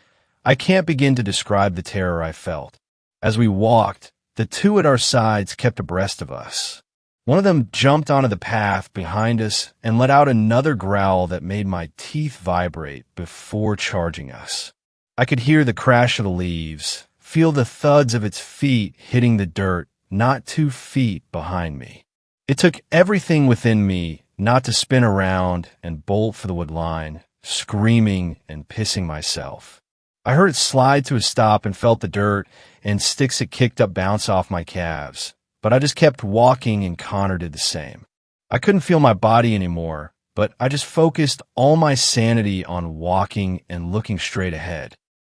S1: I can't begin to describe the terror I felt. As we walked, the two at our sides kept abreast of us. One of them jumped onto the path behind us and let out another growl that made my teeth vibrate before charging us. I could hear the crash of the leaves, feel the thuds of its feet hitting the dirt not 2 feet behind me. It took everything within me not to spin around and bolt for the wood line, screaming and pissing myself. I heard it slide to a stop and felt the dirt and sticks it kicked up bounce off my calves. But I just kept walking and Connor did the same. I couldn't feel my body anymore, but I just focused all my sanity on walking and looking straight ahead.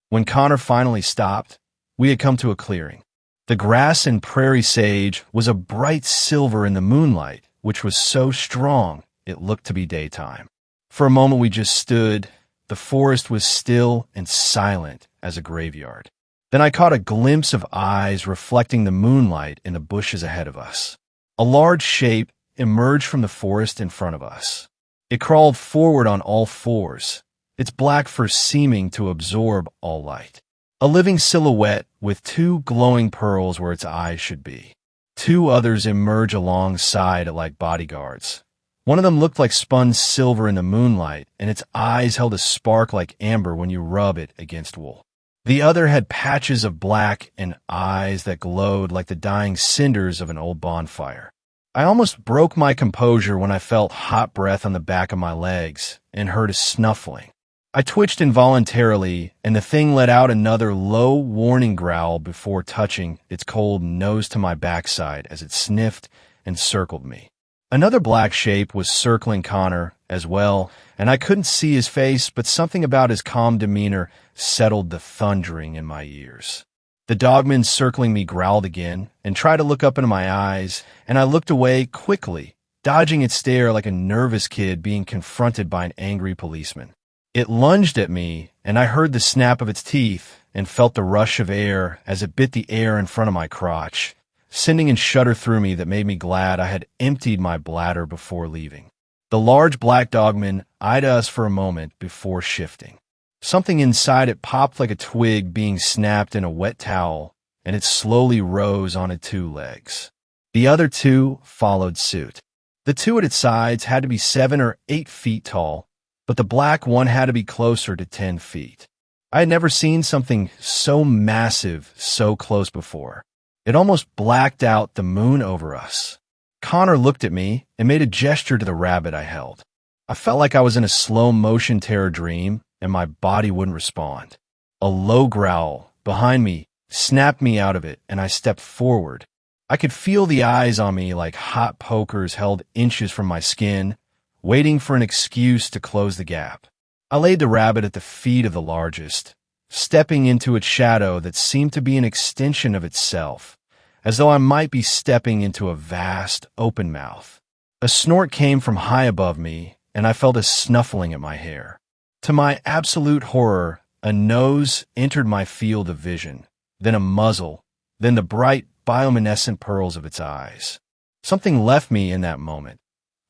S1: When Connor finally stopped, we had come to a clearing. The grass and prairie sage was a bright silver in the moonlight, which was so strong it looked to be daytime. For a moment we just stood. The forest was still and silent as a graveyard. Then I caught a glimpse of eyes reflecting the moonlight in the bushes ahead of us. A large shape emerged from the forest in front of us. It crawled forward on all fours, its black fur seeming to absorb all light. A living silhouette with 2 glowing pearls where its eyes should be. 2 others emerge alongside it like bodyguards. One of them looked like spun silver in the moonlight, and its eyes held a spark like amber when you rub it against wool. The other had patches of black and eyes that glowed like the dying cinders of an old bonfire. I almost broke my composure when I felt hot breath on the back of my legs and heard a snuffling. I twitched involuntarily, and the thing let out another low warning growl before touching its cold nose to my backside as it sniffed and circled me. Another black shape was circling Connor as well, and I couldn't see his face, but something about his calm demeanor settled the thundering in my ears. The dogman circling me growled again and tried to look up into my eyes, and I looked away quickly, dodging its stare like a nervous kid being confronted by an angry policeman. It lunged at me, and I heard the snap of its teeth and felt the rush of air as it bit the air in front of my crotch, sending a shudder through me that made me glad I had emptied my bladder before leaving. The large black dogman eyed us for a moment before shifting. Something inside it popped like a twig being snapped in a wet towel, and it slowly rose on its 2 legs. The other 2 followed suit. The 2 at its sides had to be 7 or 8 feet tall, but the black one had to be closer to 10 feet. I had never seen something so massive so close before. It almost blacked out the moon over us. Connor looked at me and made a gesture to the rabbit I held. I felt like I was in a slow-motion terror dream, and my body wouldn't respond. A low growl behind me snapped me out of it, and I stepped forward. I could feel the eyes on me like hot pokers held inches from my skin, waiting for an excuse to close the gap. I laid the rabbit at the feet of the largest, stepping into its shadow that seemed to be an extension of itself, as though I might be stepping into a vast, open mouth. A snort came from high above me, and I felt a snuffling at my hair. To my absolute horror, a nose entered my field of vision, then a muzzle, then the bright, bioluminescent pearls of its eyes. Something left me in that moment,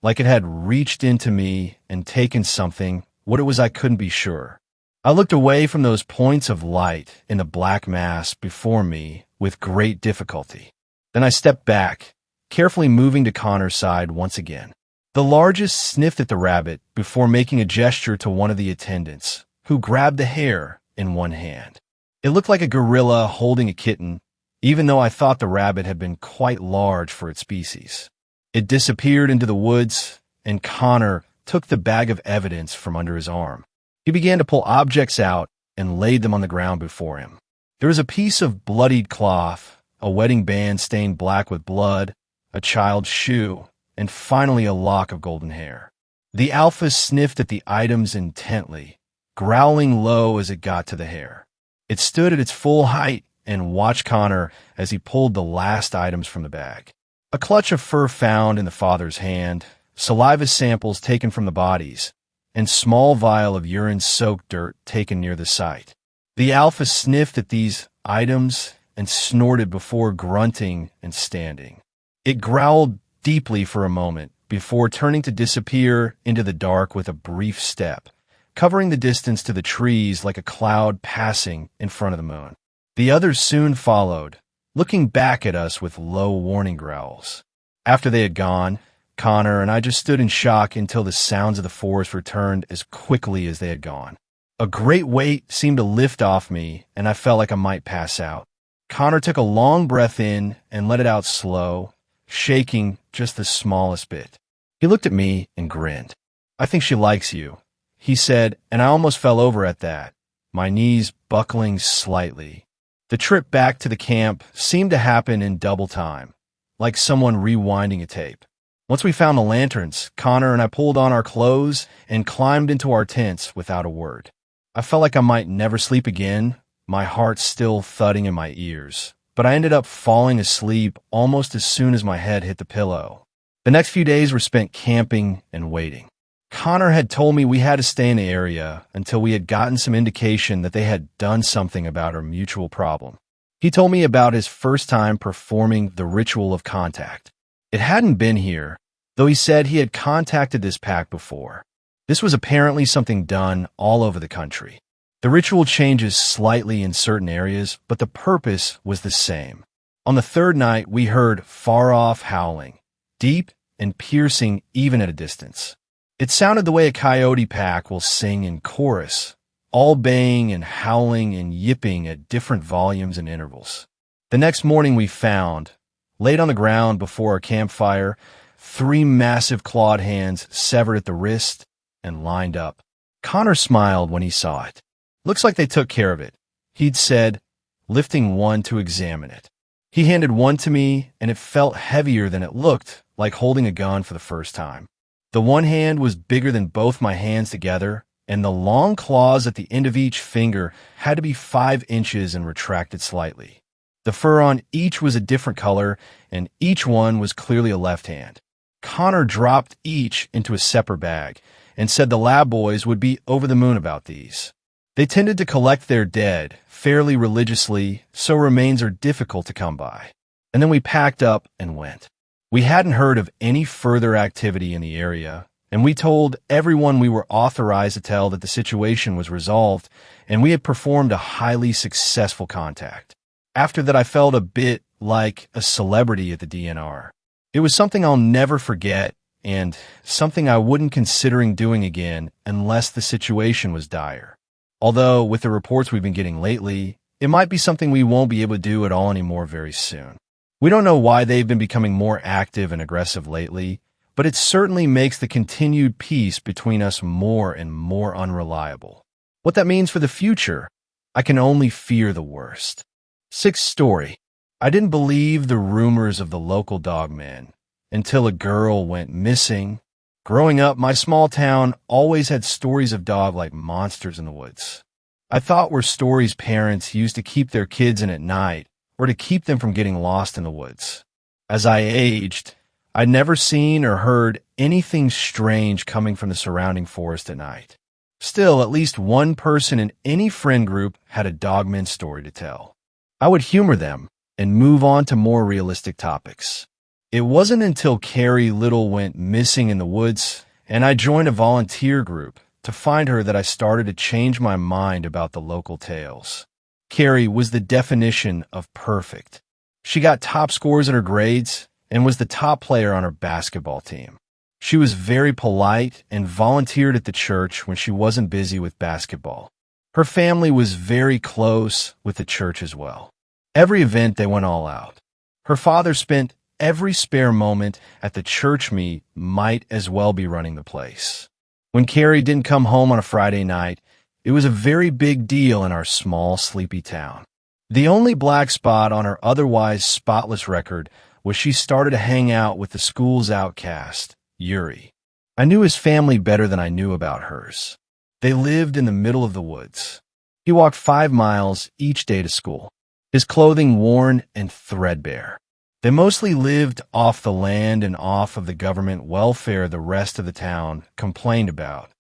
S1: like it had reached into me and taken something. What it was I couldn't be sure. I looked away from those points of light in the black mass before me with great difficulty. Then I stepped back, carefully moving to Connor's side once again. The largest sniffed at the rabbit before making a gesture to one of the attendants, who grabbed the hair in one hand. It looked like a gorilla holding a kitten, even though I thought the rabbit had been quite large for its species. It disappeared into the woods, and Connor took the bag of evidence from under his arm. He began to pull objects out and laid them on the ground before him. There was a piece of bloodied cloth, a wedding band stained black with blood, a child's shoe, and finally a lock of golden hair. The alpha sniffed at the items intently, growling low as it got to the hair. It stood at its full height and watched Connor as he pulled the last items from the bag. A clutch of fur found in the father's hand, saliva samples taken from the bodies, and small vial of urine-soaked dirt taken near the site. The alpha sniffed at these items and snorted before grunting and standing. It growled deeply for a moment before turning to disappear into the dark with a brief step, covering the distance to the trees like a cloud passing in front of the moon. The others soon followed, looking back at us with low warning growls. After they had gone, Connor and I just stood in shock until the sounds of the forest returned as quickly as they had gone. A great weight seemed to lift off me, and I felt like I might pass out. Connor took a long breath in and let it out slow, shaking just the smallest bit. He looked at me and grinned. "I think she likes you," he said, and I almost fell over at that, my knees buckling slightly. The trip back to the camp seemed to happen in double time, like someone rewinding a tape. Once we found the lanterns, Connor and I pulled on our clothes and climbed into our tents without a word. I felt like I might never sleep again, my heart still thudding in my ears, but I ended up falling asleep almost as soon as my head hit the pillow. The next few days were spent camping and waiting. Connor had told me we had to stay in the area until we had gotten some indication that they had done something about our mutual problem. He told me about his first time performing the ritual of contact. It hadn't been here, though he said he had contacted this pack before. This was apparently something done all over the country. The ritual changes slightly in certain areas, but the purpose was the same. On the third night, we heard far-off howling, deep and piercing even at a distance. It sounded the way a coyote pack will sing in chorus, all baying and howling and yipping at different volumes and intervals. The next morning we found, laid on the ground before our campfire, 3 massive clawed hands severed at the wrist and lined up. Connor smiled when he saw it. "Looks like they took care of it," he'd said, lifting one to examine it. He handed one to me, and it felt heavier than it looked, like holding a gun for the first time. The one hand was bigger than both my hands together, and the long claws at the end of each finger had to be 5 inches and retracted slightly. The fur on each was a different color, and each one was clearly a left hand. Connor dropped each into a separate bag and said the lab boys would be over the moon about these. They tended to collect their dead fairly religiously, so remains are difficult to come by. And then we packed up and went. We hadn't heard of any further activity in the area, and we told everyone we were authorized to tell that the situation was resolved and we had performed a highly successful contact. After that, I felt a bit like a celebrity at the DNR. It was something I'll never forget and something I wouldn't considering doing again unless the situation was dire. Although, with the reports we've been getting lately, it might be something we won't be able to do at all anymore very soon. We don't know why they've been becoming more active and aggressive lately, but it certainly makes the continued peace between us more and more unreliable. What that means for the future, I can only fear the worst. 6th story. I didn't believe the rumors of the local Dogman until a girl went missing. Growing up, my small town always had stories of dog-like monsters in the woods. I thought were stories parents used to keep their kids in at night or to keep them from getting lost in the woods. As I aged, I'd never seen or heard anything strange coming from the surrounding forest at night. Still, at least one person in any friend group had a Dogman story to tell. I would humor them and move on to more realistic topics. It wasn't until Carrie Little went missing in the woods and I joined a volunteer group to find her that I started to change my mind about the local tales. Carrie was the definition of perfect. She got top scores in her grades and was the top player on her basketball team. She was very polite and volunteered at the church when she wasn't busy with basketball. Her family was very close with the church as well. Every event, they went all out. Her father spent every spare moment at the church meet, might as well be running the place. When Carrie didn't come home on a Friday night, it was a very big deal in our small, sleepy town. The only black spot on her otherwise spotless record was she started to hang out with the school's outcast, Yuri. I knew his family better than I knew about hers. They lived in the middle of the woods. He walked 5 miles each day to school, his clothing worn and threadbare. They mostly lived off the land and off of the government welfare the rest of the town complained about.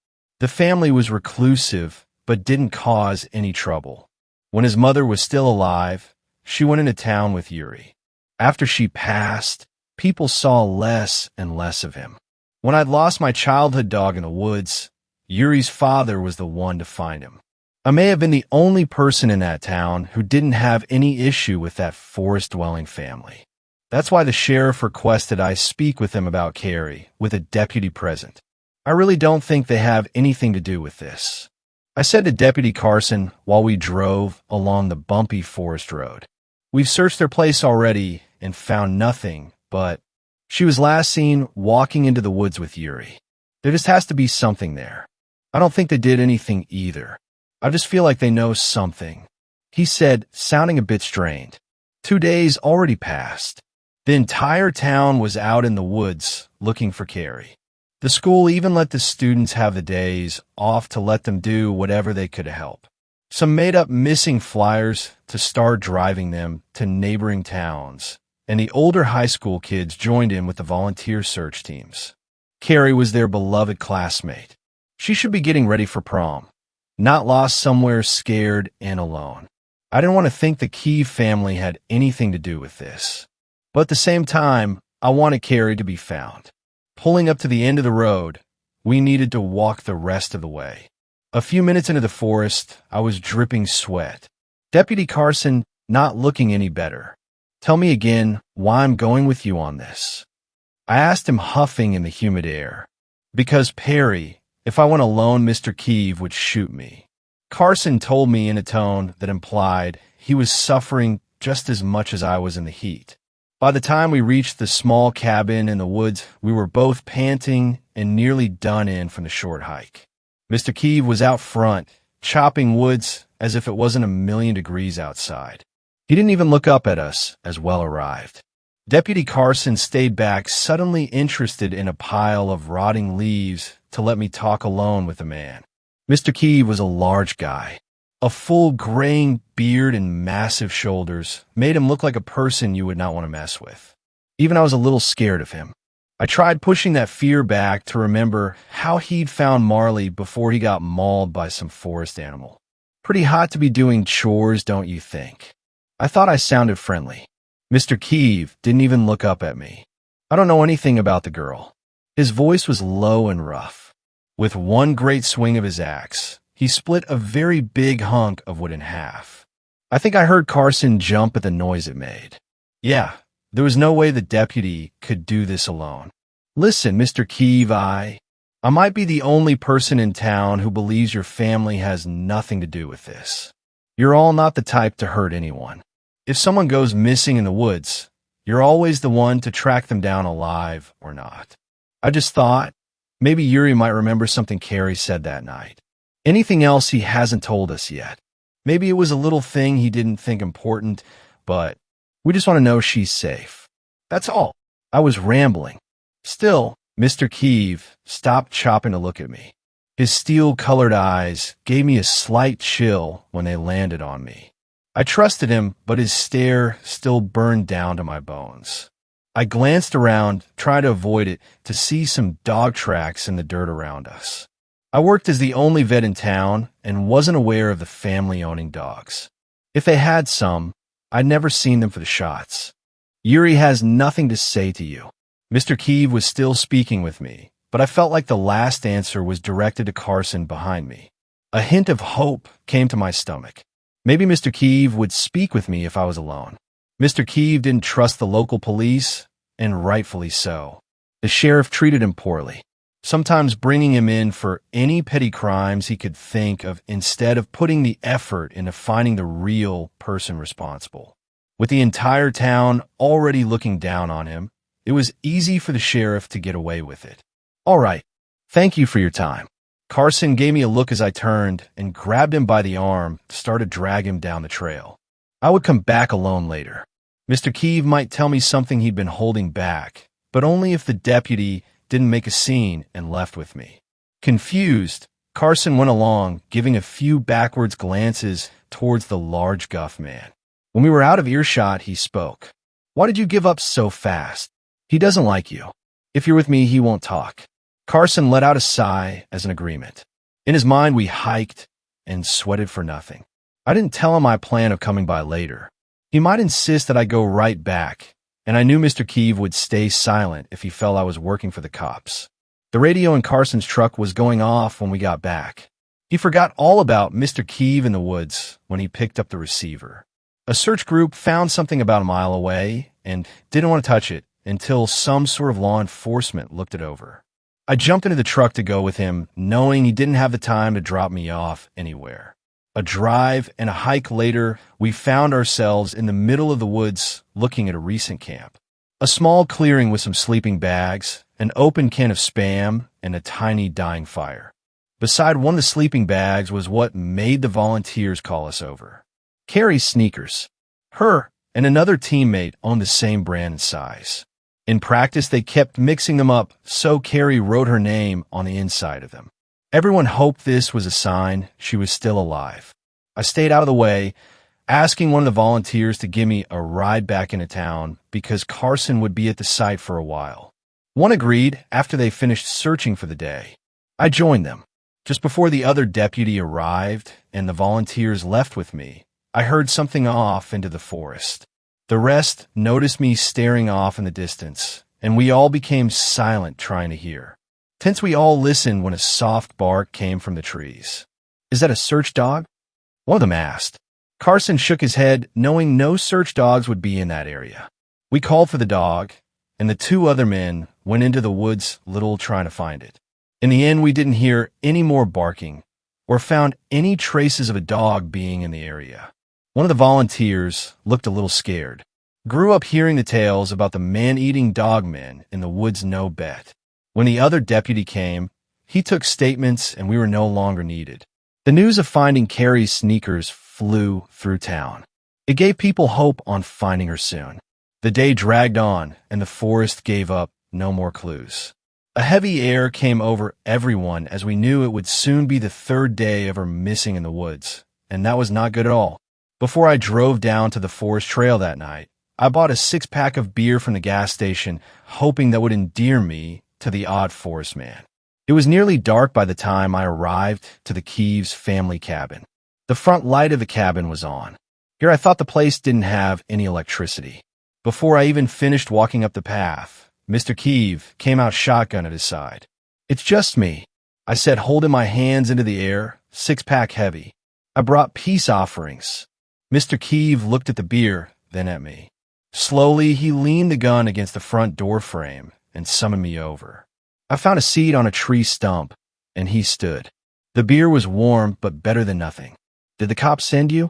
S1: The family was reclusive, but didn't cause any trouble. When his mother was still alive, she went into town with Yuri. After she passed, people saw less and less of him. When I'd lost my childhood dog in the woods, Yuri's father was the one to find him. I may have been the only person in that town who didn't have any issue with that forest-dwelling family. That's why the sheriff requested I speak with him about Carrie, with a deputy present. I really don't think they have anything to do with this. I said to Deputy Carson while we drove along the bumpy forest road. We've searched their place already and found nothing, but she was last seen walking into the woods with Yuri. There just has to be something there. I don't think they did anything either. I just feel like they know something. He said, sounding a bit strained. 2 days already passed. The entire town was out in the woods looking for Carrie. The school even let the students have the days off to let them do whatever they could to help. Some made up missing flyers to start driving them to neighboring towns, and the older high school kids joined in with the volunteer search teams. Carrie was their beloved classmate. She should be getting ready for prom, not lost somewhere scared and alone. I didn't want to think the Key family had anything to do with this. But at the same time, I wanted Carrie to be found. Pulling up to the end of the road, we needed to walk the rest of the way. A few minutes into the forest, I was dripping sweat. Deputy Carson not looking any better. Tell me again why I'm going with you on this. I asked him, huffing in the humid air. Because Perry, if I went alone, Mr. Keeve would shoot me. Carson told me in a tone that implied he was suffering just as much as I was in the heat. By the time we reached the small cabin in the woods, we were both panting and nearly done in from the short hike. Mr. Keeve was out front, chopping woods as if it wasn't 1,000,000 degrees outside. He didn't even look up at us as well arrived. Deputy Carson stayed back, suddenly interested in a pile of rotting leaves to let me talk alone with the man. Mr. Keeve was a large guy. A full graying beard and massive shoulders made him look like a person you would not want to mess with. Even I was a little scared of him. I tried pushing that fear back to remember how he'd found Marley before he got mauled by some forest animal. Pretty hot to be doing chores, don't you think? I thought I sounded friendly. Mr. Keeve didn't even look up at me. I don't know anything about the girl. His voice was low and rough. With one great swing of his axe, he split a very big hunk of wood in half. I think I heard Carson jump at the noise it made. Yeah, there was no way the deputy could do this alone. Listen, Mr. Keeve, I might be the only person in town who believes your family has nothing to do with this. You're all not the type to hurt anyone. If someone goes missing in the woods, you're always the one to track them down alive or not. I just thought maybe Yuri might remember something Carrie said that night. Anything else he hasn't told us yet. Maybe it was a little thing he didn't think important, but we just want to know she's safe. That's all. I was rambling. Still, Mr. Keeve stopped chopping to look at me. His steel-colored eyes gave me a slight chill when they landed on me. I trusted him, but his stare still burned down to my bones. I glanced around, trying to avoid it, to see some dog tracks in the dirt around us. I worked as the only vet in town and wasn't aware of the family owning dogs. If they had some, I'd never seen them for the shots. Yuri has nothing to say to you. Mr. Keeve was still speaking with me, but I felt like the last answer was directed to Carson behind me. A hint of hope came to my stomach. Maybe Mr. Keeve would speak with me if I was alone. Mr. Keeve didn't trust the local police, and rightfully so. The sheriff treated him poorly, sometimes bringing him in for any petty crimes he could think of instead of putting the effort into finding the real person responsible. With the entire town already looking down on him, it was easy for the sheriff to get away with it. "All right, thank you for your time." Carson gave me a look as I turned and grabbed him by the arm, started to drag him down the trail. I would come back alone later. Mr. Keeve might tell me something he'd been holding back, but only if the deputy didn't make a scene and left with me. Confused, Carson went along, giving a few backwards glances towards the large Guff man. When we were out of earshot, he spoke. "Why did you give up so fast? He doesn't like you. If you're with me, he won't talk." Carson let out a sigh as an agreement. In his mind, we hiked and sweated for nothing. I didn't tell him my plan of coming by later. He might insist that I go right back, and I knew Mr. Keeve would stay silent if he felt I was working for the cops. The radio in Carson's truck was going off when we got back. He forgot all about Mr. Keeve in the woods when he picked up the receiver. A search group found something about a mile away and didn't want to touch it until some sort of law enforcement looked it over. I jumped into the truck to go with him, knowing he didn't have the time to drop me off anywhere. A drive and a hike later, we found ourselves in the middle of the woods looking at a recent camp. A small clearing with some sleeping bags, an open can of Spam, and a tiny dying fire. Beside one of the sleeping bags was what made the volunteers call us over. Carrie's sneakers. Her and another teammate owned the same brand and size. In practice, they kept mixing them up, so Carrie wrote her name on the inside of them. Everyone hoped this was a sign she was still alive. I stayed out of the way, asking one of the volunteers to give me a ride back into town because Carson would be at the site for a while. One agreed after they finished searching for the day. I joined them. Just before the other deputy arrived and the volunteers left with me, I heard something off into the forest. The rest noticed me staring off in the distance, and we all became silent trying to hear. Tense we all listened when a soft bark came from the trees. "Is that a search dog?" one of them asked. Carson shook his head, knowing no search dogs would be in that area. We called for the dog, and the two other men went into the woods little trying to find it. In the end, we didn't hear any more barking or found any traces of a dog being in the area. One of the volunteers looked a little scared. Grew up hearing the tales about the man-eating dogmen in the woods no bet. When the other deputy came, he took statements and we were no longer needed. The news of finding Carrie's sneakers flew through town. It gave people hope on finding her soon. The day dragged on and the forest gave up no more clues. A heavy air came over everyone as we knew it would soon be the third day of her missing in the woods, and that was not good at all. Before I drove down to the forest trail that night, I bought a 6-pack of beer from the gas station, hoping that would endear me to the odd forest man. It was nearly dark by the time I arrived to the Keeves family cabin. The front light of the cabin was on. Here I thought the place didn't have any electricity. Before I even finished walking up the path, Mr. Keeve came out shotgun at his side. "It's just me," I said, holding my hands into the air, 6-pack heavy. "I brought peace offerings." Mr. Keeve looked at the beer, then at me. Slowly, he leaned the gun against the front door frame and summoned me over. I found a seat on a tree stump, and he stood. The beer was warm, but better than nothing. "Did the cops send you?"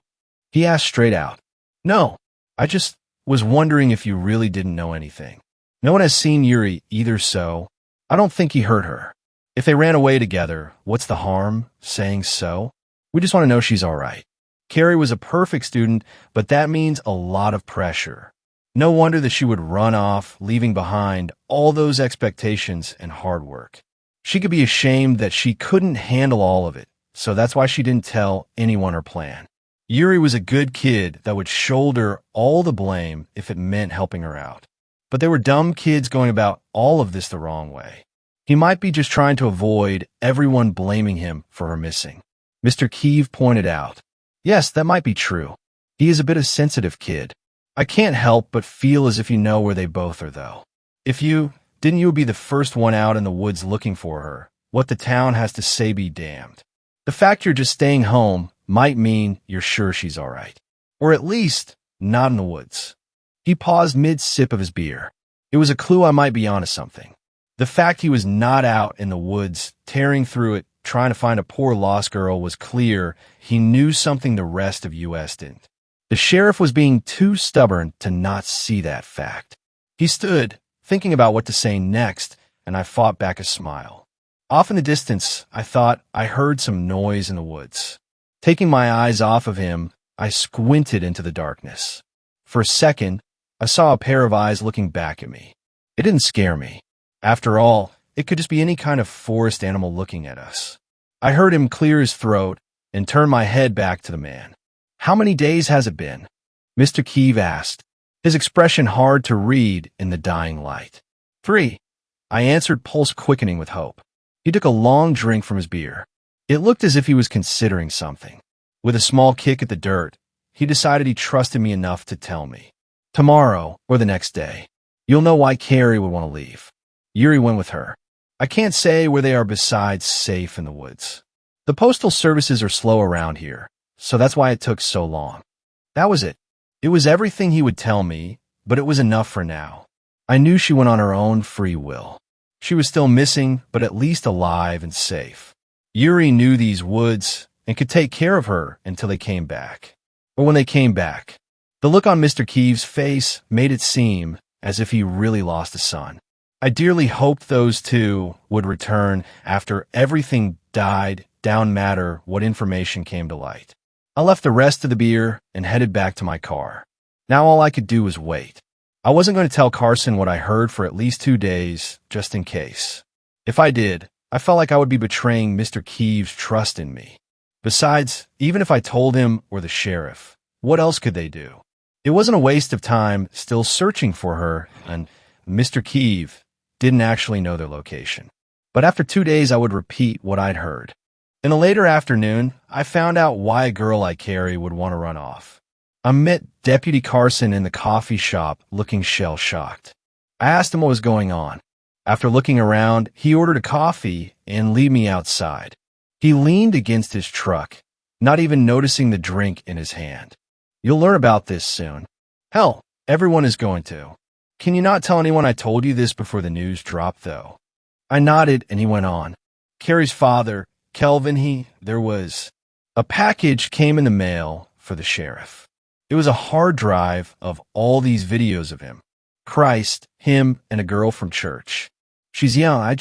S1: he asked straight out. "No, I just was wondering if you really didn't know anything. No one has seen Yuri either, so I don't think he hurt her. If they ran away together, what's the harm saying so? We just want to know she's all right. Carrie was a perfect student, but that means a lot of pressure. No wonder that she would run off, leaving behind all those expectations and hard work. She could be ashamed that she couldn't handle all of it, so that's why she didn't tell anyone her plan. Yuri was a good kid that would shoulder all the blame if it meant helping her out. But there were dumb kids going about all of this the wrong way. He might be just trying to avoid everyone blaming him for her missing." Mr. Keeve pointed out. "Yes, that might be true. He is a bit of a sensitive kid. I can't help but feel as if you know where they both are, though. If you didn't, you would be the first one out in the woods looking for her. What the town has to say be damned. The fact you're just staying home might mean you're sure she's all right. Or at least not in the woods." He paused mid-sip of his beer. It was a clue I might be onto something. The fact he was not out in the woods, tearing through it, trying to find a poor lost girl was clear. He knew something the rest of US didn't. The sheriff was being too stubborn to not see that fact. He stood, thinking about what to say next, and I fought back a smile. Off in the distance, I thought I heard some noise in the woods. Taking my eyes off of him, I squinted into the darkness. For a second, I saw a pair of eyes looking back at me. It didn't scare me. After all, it could just be any kind of forest animal looking at us. I heard him clear his throat and turn my head back to the man. "How many days has it been?" Mr. Keeve asked, his expression hard to read in the dying light. "3." I answered, pulse quickening with hope. He took a long drink from his beer. It looked as if he was considering something. With a small kick at the dirt, he decided he trusted me enough to tell me. "Tomorrow, or the next day, you'll know why Carrie would want to leave. Yuri went with her. I can't say where they are besides safe in the woods. The postal services are slow around here, so that's why it took so long." That was it. It was everything he would tell me, but it was enough for now. I knew she went on her own free will. She was still missing, but at least alive and safe. Yuri knew these woods and could take care of her until they came back. Or when they came back. The look on Mr. Keeve's face made it seem as if he really lost a son. I dearly hoped those two would return after everything died down matter what information came to light. I left the rest of the beer and headed back to my car. Now all I could do was wait. I wasn't going to tell Carson what I heard for at least 2 days, just in case. If I did, I felt like I would be betraying Mr. Keeve's trust in me. Besides, even if I told him or the sheriff, what else could they do? It wasn't a waste of time still searching for her, and Mr. Keeve didn't actually know their location. But after 2 days, I would repeat what I'd heard. In a later afternoon, I found out why a girl like Carrie would want to run off. I met Deputy Carson in the coffee shop looking shell-shocked. I asked him what was going on. After looking around, he ordered a coffee and lead me outside. He leaned against his truck, not even noticing the drink in his hand. "You'll learn about this soon." "Hell, everyone is going to. Can you not tell anyone I told you this before the news dropped, though?" I nodded, and he went on. "Carrie's father, Kelvin, there was a package came in the mail for the sheriff. It was a hard drive of all these videos of him. Christ, him, and a girl from church. She's young,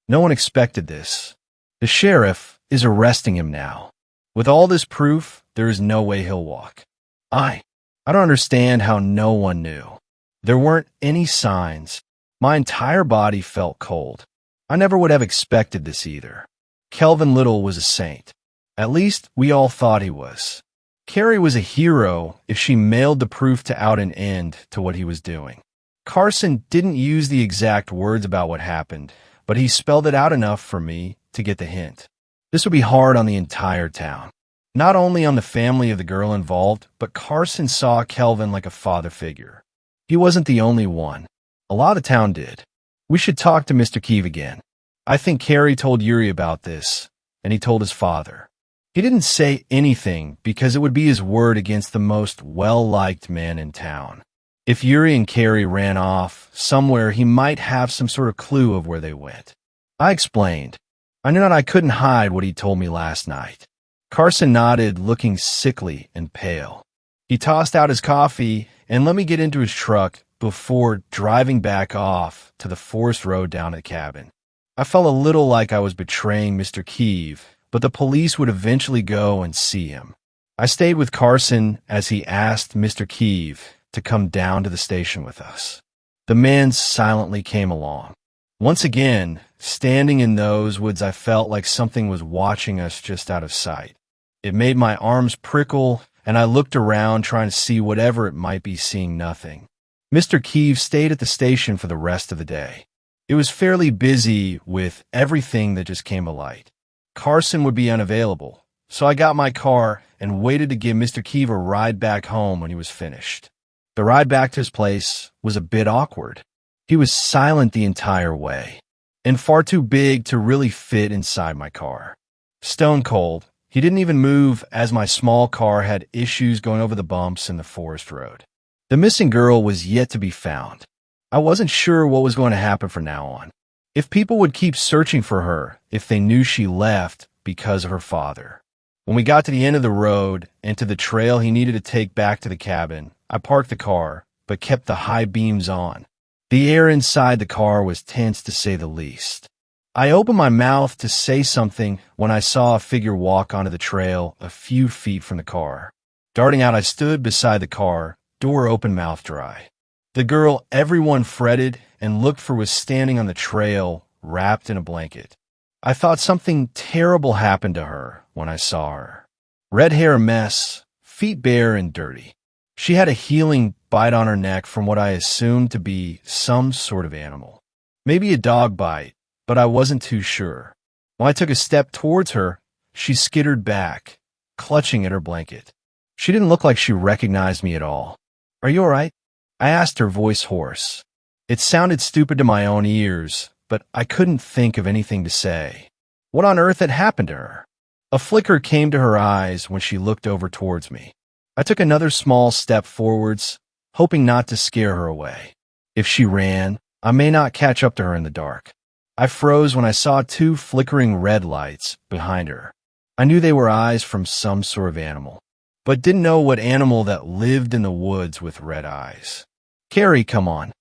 S1: no one expected this. The sheriff is arresting him now. With all this proof, there is no way he'll walk. I don't understand how no one knew. There weren't any signs. My entire body felt cold. I never would have expected this either. Kelvin Little was a saint. At least we all thought he was. Carrie was a hero if she mailed the proof to out an end to what he was doing. Carson didn't use the exact words about what happened, but he spelled it out enough for me to get the hint. This would be hard on the entire town. Not only on the family of the girl involved, but Carson saw Kelvin like a father figure. He wasn't the only one. A lot of town did. We should talk to Mr. Keeve again. I think Carrie told Yuri about this, and he told his father. He didn't say anything because it would be his word against the most well-liked man in town. If Yuri and Carrie ran off somewhere, he might have some sort of clue of where they went. I explained. I knew that I couldn't hide what he told me last night. Carson nodded, looking sickly and pale. He tossed out his coffee and let me get into his truck before driving back off to the forest road down to the cabin. I felt a little like I was betraying Mr. Keeve, but the police would eventually go and see him. I stayed with Carson as he asked Mr. Keeve to come down to the station with us. The man silently came along. Once again, standing in those woods, I felt like something was watching us just out of sight. It made my arms prickle, and I looked around trying to see whatever it might be, seeing nothing. Mr. Keeve stayed at the station for the rest of the day. It was fairly busy with everything that just came to light. Carson would be unavailable, so I got my car and waited to give Mr. Keeve a ride back home when he was finished. The ride back to his place was a bit awkward. He was silent the entire way, and far too big to really fit inside my car. Stone cold, he didn't even move as my small car had issues going over the bumps in the forest road. The missing girl was yet to be found. I wasn't sure what was going to happen from now on. If people would keep searching for her if they knew she left because of her father. When we got to the end of the road and to the trail he needed to take back to the cabin, I parked the car, but kept the high beams on. The air inside the car was tense to say the least. I opened my mouth to say something when I saw a figure walk onto the trail a few feet from the car. Darting out, I stood beside the car, door open, mouth dry. The girl everyone fretted and looked for was standing on the trail, wrapped in a blanket. I thought something terrible happened to her when I saw her. Red hair a mess, feet bare and dirty. She had a healing bite on her neck from what I assumed to be some sort of animal. Maybe a dog bite, but I wasn't too sure. When I took a step towards her, she skittered back, clutching at her blanket. She didn't look like she recognized me at all. "Are you all right?" I asked, her voice hoarse. It sounded stupid to my own ears, but I couldn't think of anything to say. What on earth had happened to her? A flicker came to her eyes when she looked over towards me. I took another small step forwards, hoping not to scare her away. If she ran, I may not catch up to her in the dark. I froze when I saw two flickering red lights behind her. I knew they were eyes from some sort of animal, but didn't know what animal that lived in the woods with red eyes. "Carrie, come on."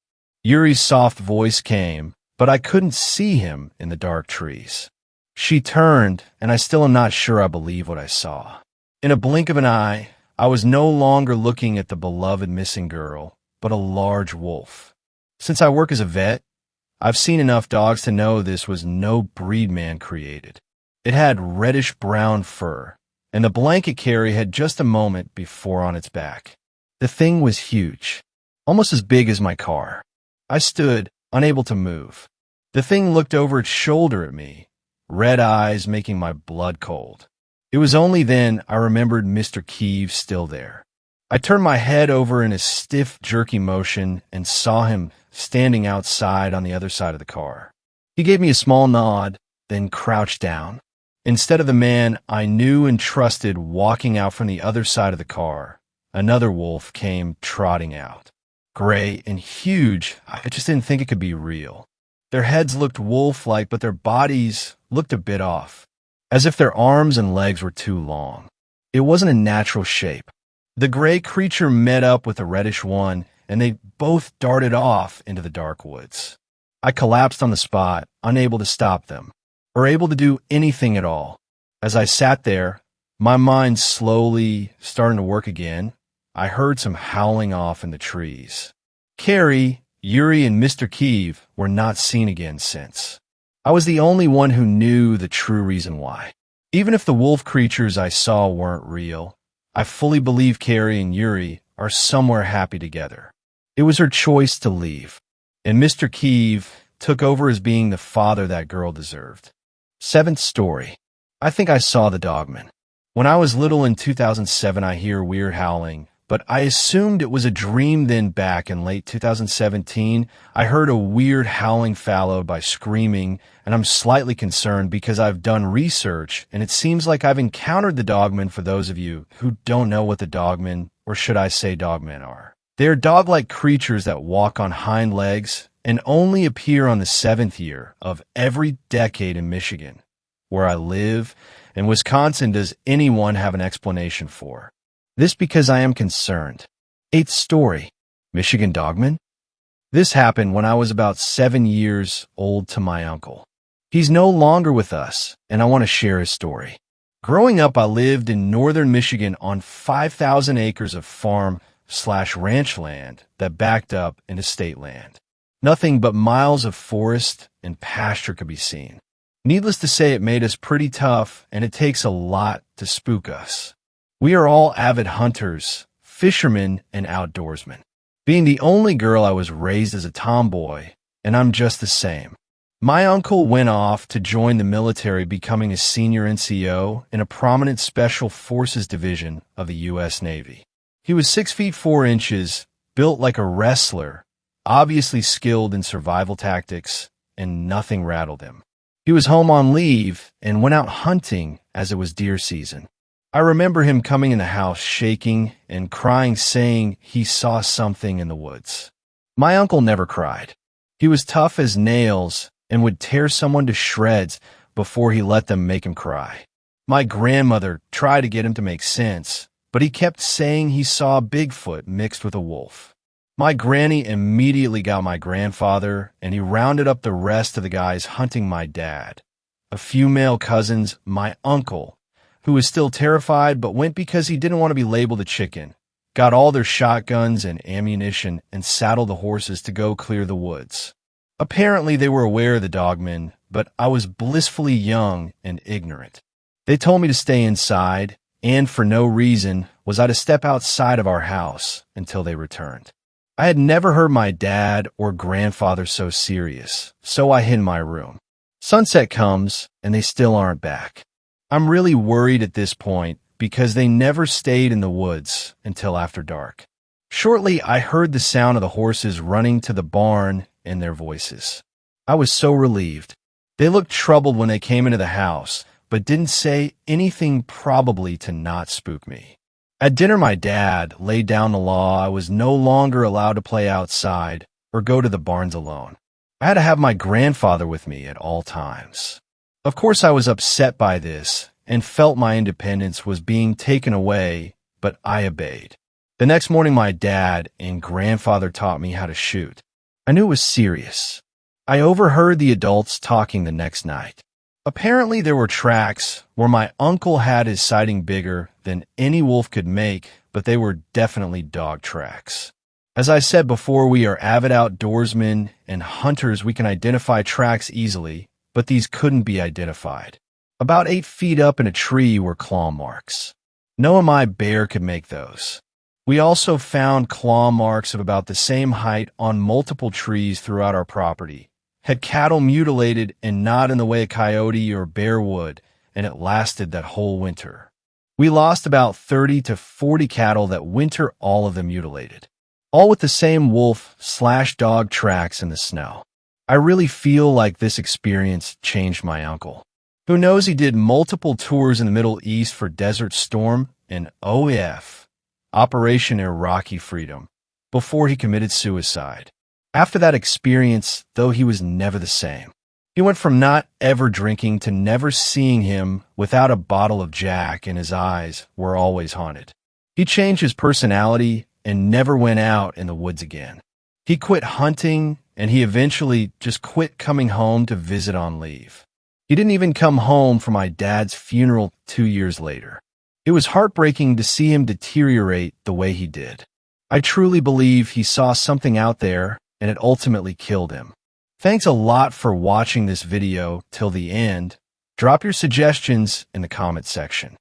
S1: Yuri's soft voice came, but I couldn't see him in the dark trees. She turned, and I still am not sure I believe what I saw. In a blink of an eye, I was no longer looking at the beloved missing girl, but a large wolf. Since I work as a vet, I've seen enough dogs to know this was no breed man created. It had reddish-brown fur, and the blanket Carrie had just a moment before on its back. The thing was huge, almost as big as my car. I stood, unable to move. The thing looked over its shoulder at me, red eyes making my blood cold. It was only then I remembered Mr. Keeve still there. I turned my head over in a stiff, jerky motion and saw him standing outside on the other side of the car. He gave me a small nod, then crouched down. Instead of the man I knew and trusted walking out from the other side of the car, another wolf came trotting out. Gray and huge, I just didn't think it could be real. Their heads looked wolf-like, but their bodies looked a bit off, as if their arms and legs were too long. It wasn't a natural shape. The gray creature met up with the reddish one, and they both darted off into the dark woods. I collapsed on the spot, unable to stop them, or able to do anything at all. As I sat there, my mind slowly starting to work again, I heard some howling off in the trees. Carrie, Yuri, and Mr. Keeve were not seen again since. I was the only one who knew the true reason why. Even if the wolf creatures I saw weren't real, I fully believe Carrie and Yuri are somewhere happy together. It was her choice to leave, and Mr. Keeve took over as being the father that girl deserved. Seventh story. I think I saw the Dogman. When I was little in 2007, I hear weird howling, but I assumed it was a dream. Then back in late 2017, I heard a weird howling followed by screaming, and I'm slightly concerned because I've done research, and it seems like I've encountered the Dogman. For those of you who don't know what the Dogman, or should I say Dogmen, are. They are dog-like creatures that walk on hind legs and only appear on the 7th year of every decade in Michigan, where I live, and Wisconsin does anyone have an explanation for. This because I am concerned. 8th story. Michigan Dogman? This happened when I was about 7 years old to my uncle. He's no longer with us, and I want to share his story. Growing up, I lived in northern Michigan on 5,000 acres of farm/ranch land that backed up into state land. Nothing but miles of forest and pasture could be seen. Needless to say, it made us pretty tough, and it takes a lot to spook us. We are all avid hunters, fishermen, and outdoorsmen. Being the only girl, I was raised as a tomboy, and I'm just the same. My uncle went off to join the military, becoming a senior NCO in a prominent Special Forces division of the U.S. Navy. He was 6 feet 4 inches, built like a wrestler, obviously skilled in survival tactics, and nothing rattled him. He was home on leave and went out hunting as it was deer season. I remember him coming in the house shaking and crying, saying he saw something in the woods. My uncle never cried. He was tough as nails and would tear someone to shreds before he let them make him cry. My grandmother tried to get him to make sense, but he kept saying he saw Bigfoot mixed with a wolf. My granny immediately got my grandfather, and he rounded up the rest of the guys hunting my dad. A few male cousins, my uncle, who was still terrified but went because he didn't want to be labeled a chicken, got all their shotguns and ammunition and saddled the horses to go clear the woods. Apparently they were aware of the Dogman, but I was blissfully young and ignorant. They told me to stay inside, and for no reason was I to step outside of our house until they returned. I had never heard my dad or grandfather so serious, so I hid in my room. Sunset comes, and they still aren't back. I'm really worried at this point because they never stayed in the woods until after dark. Shortly, I heard the sound of the horses running to the barn and their voices. I was so relieved. They looked troubled when they came into the house, but didn't say anything probably to not spook me. At dinner, my dad laid down the law I was no longer allowed to play outside or go to the barns alone. I had to have my grandfather with me at all times. Of course, I was upset by this and felt my independence was being taken away, but I obeyed. The next morning, my dad and grandfather taught me how to shoot. I knew it was serious. I overheard the adults talking the next night. Apparently, there were tracks where my uncle had his sighting bigger than any wolf could make, but they were definitely dog tracks. As I said before, we are avid outdoorsmen and hunters. We can identify tracks easily, but these couldn't be identified. About 8 feet up in a tree were claw marks. No my bear could make those. We also found claw marks of about the same height on multiple trees throughout our property. Had cattle mutilated and not in the way a coyote or bear would, and it lasted that whole winter. We lost about 30 to 40 cattle that winter, all of them mutilated. All with the same wolf/dog tracks in the snow. I really feel like this experience changed my uncle. Who knows, he did multiple tours in the Middle East for Desert Storm and OEF, Operation Iraqi Freedom, before he committed suicide. After that experience, though, he was never the same. He went from not ever drinking to never seeing him without a bottle of Jack, and his eyes were always haunted. He changed his personality and never went out in the woods again. He quit hunting, and he eventually just quit coming home to visit on leave. He didn't even come home for my dad's funeral 2 years later. It was heartbreaking to see him deteriorate the way he did. I truly believe he saw something out there, and it ultimately killed him. Thanks a lot for watching this video till the end. Drop your suggestions in the comment section.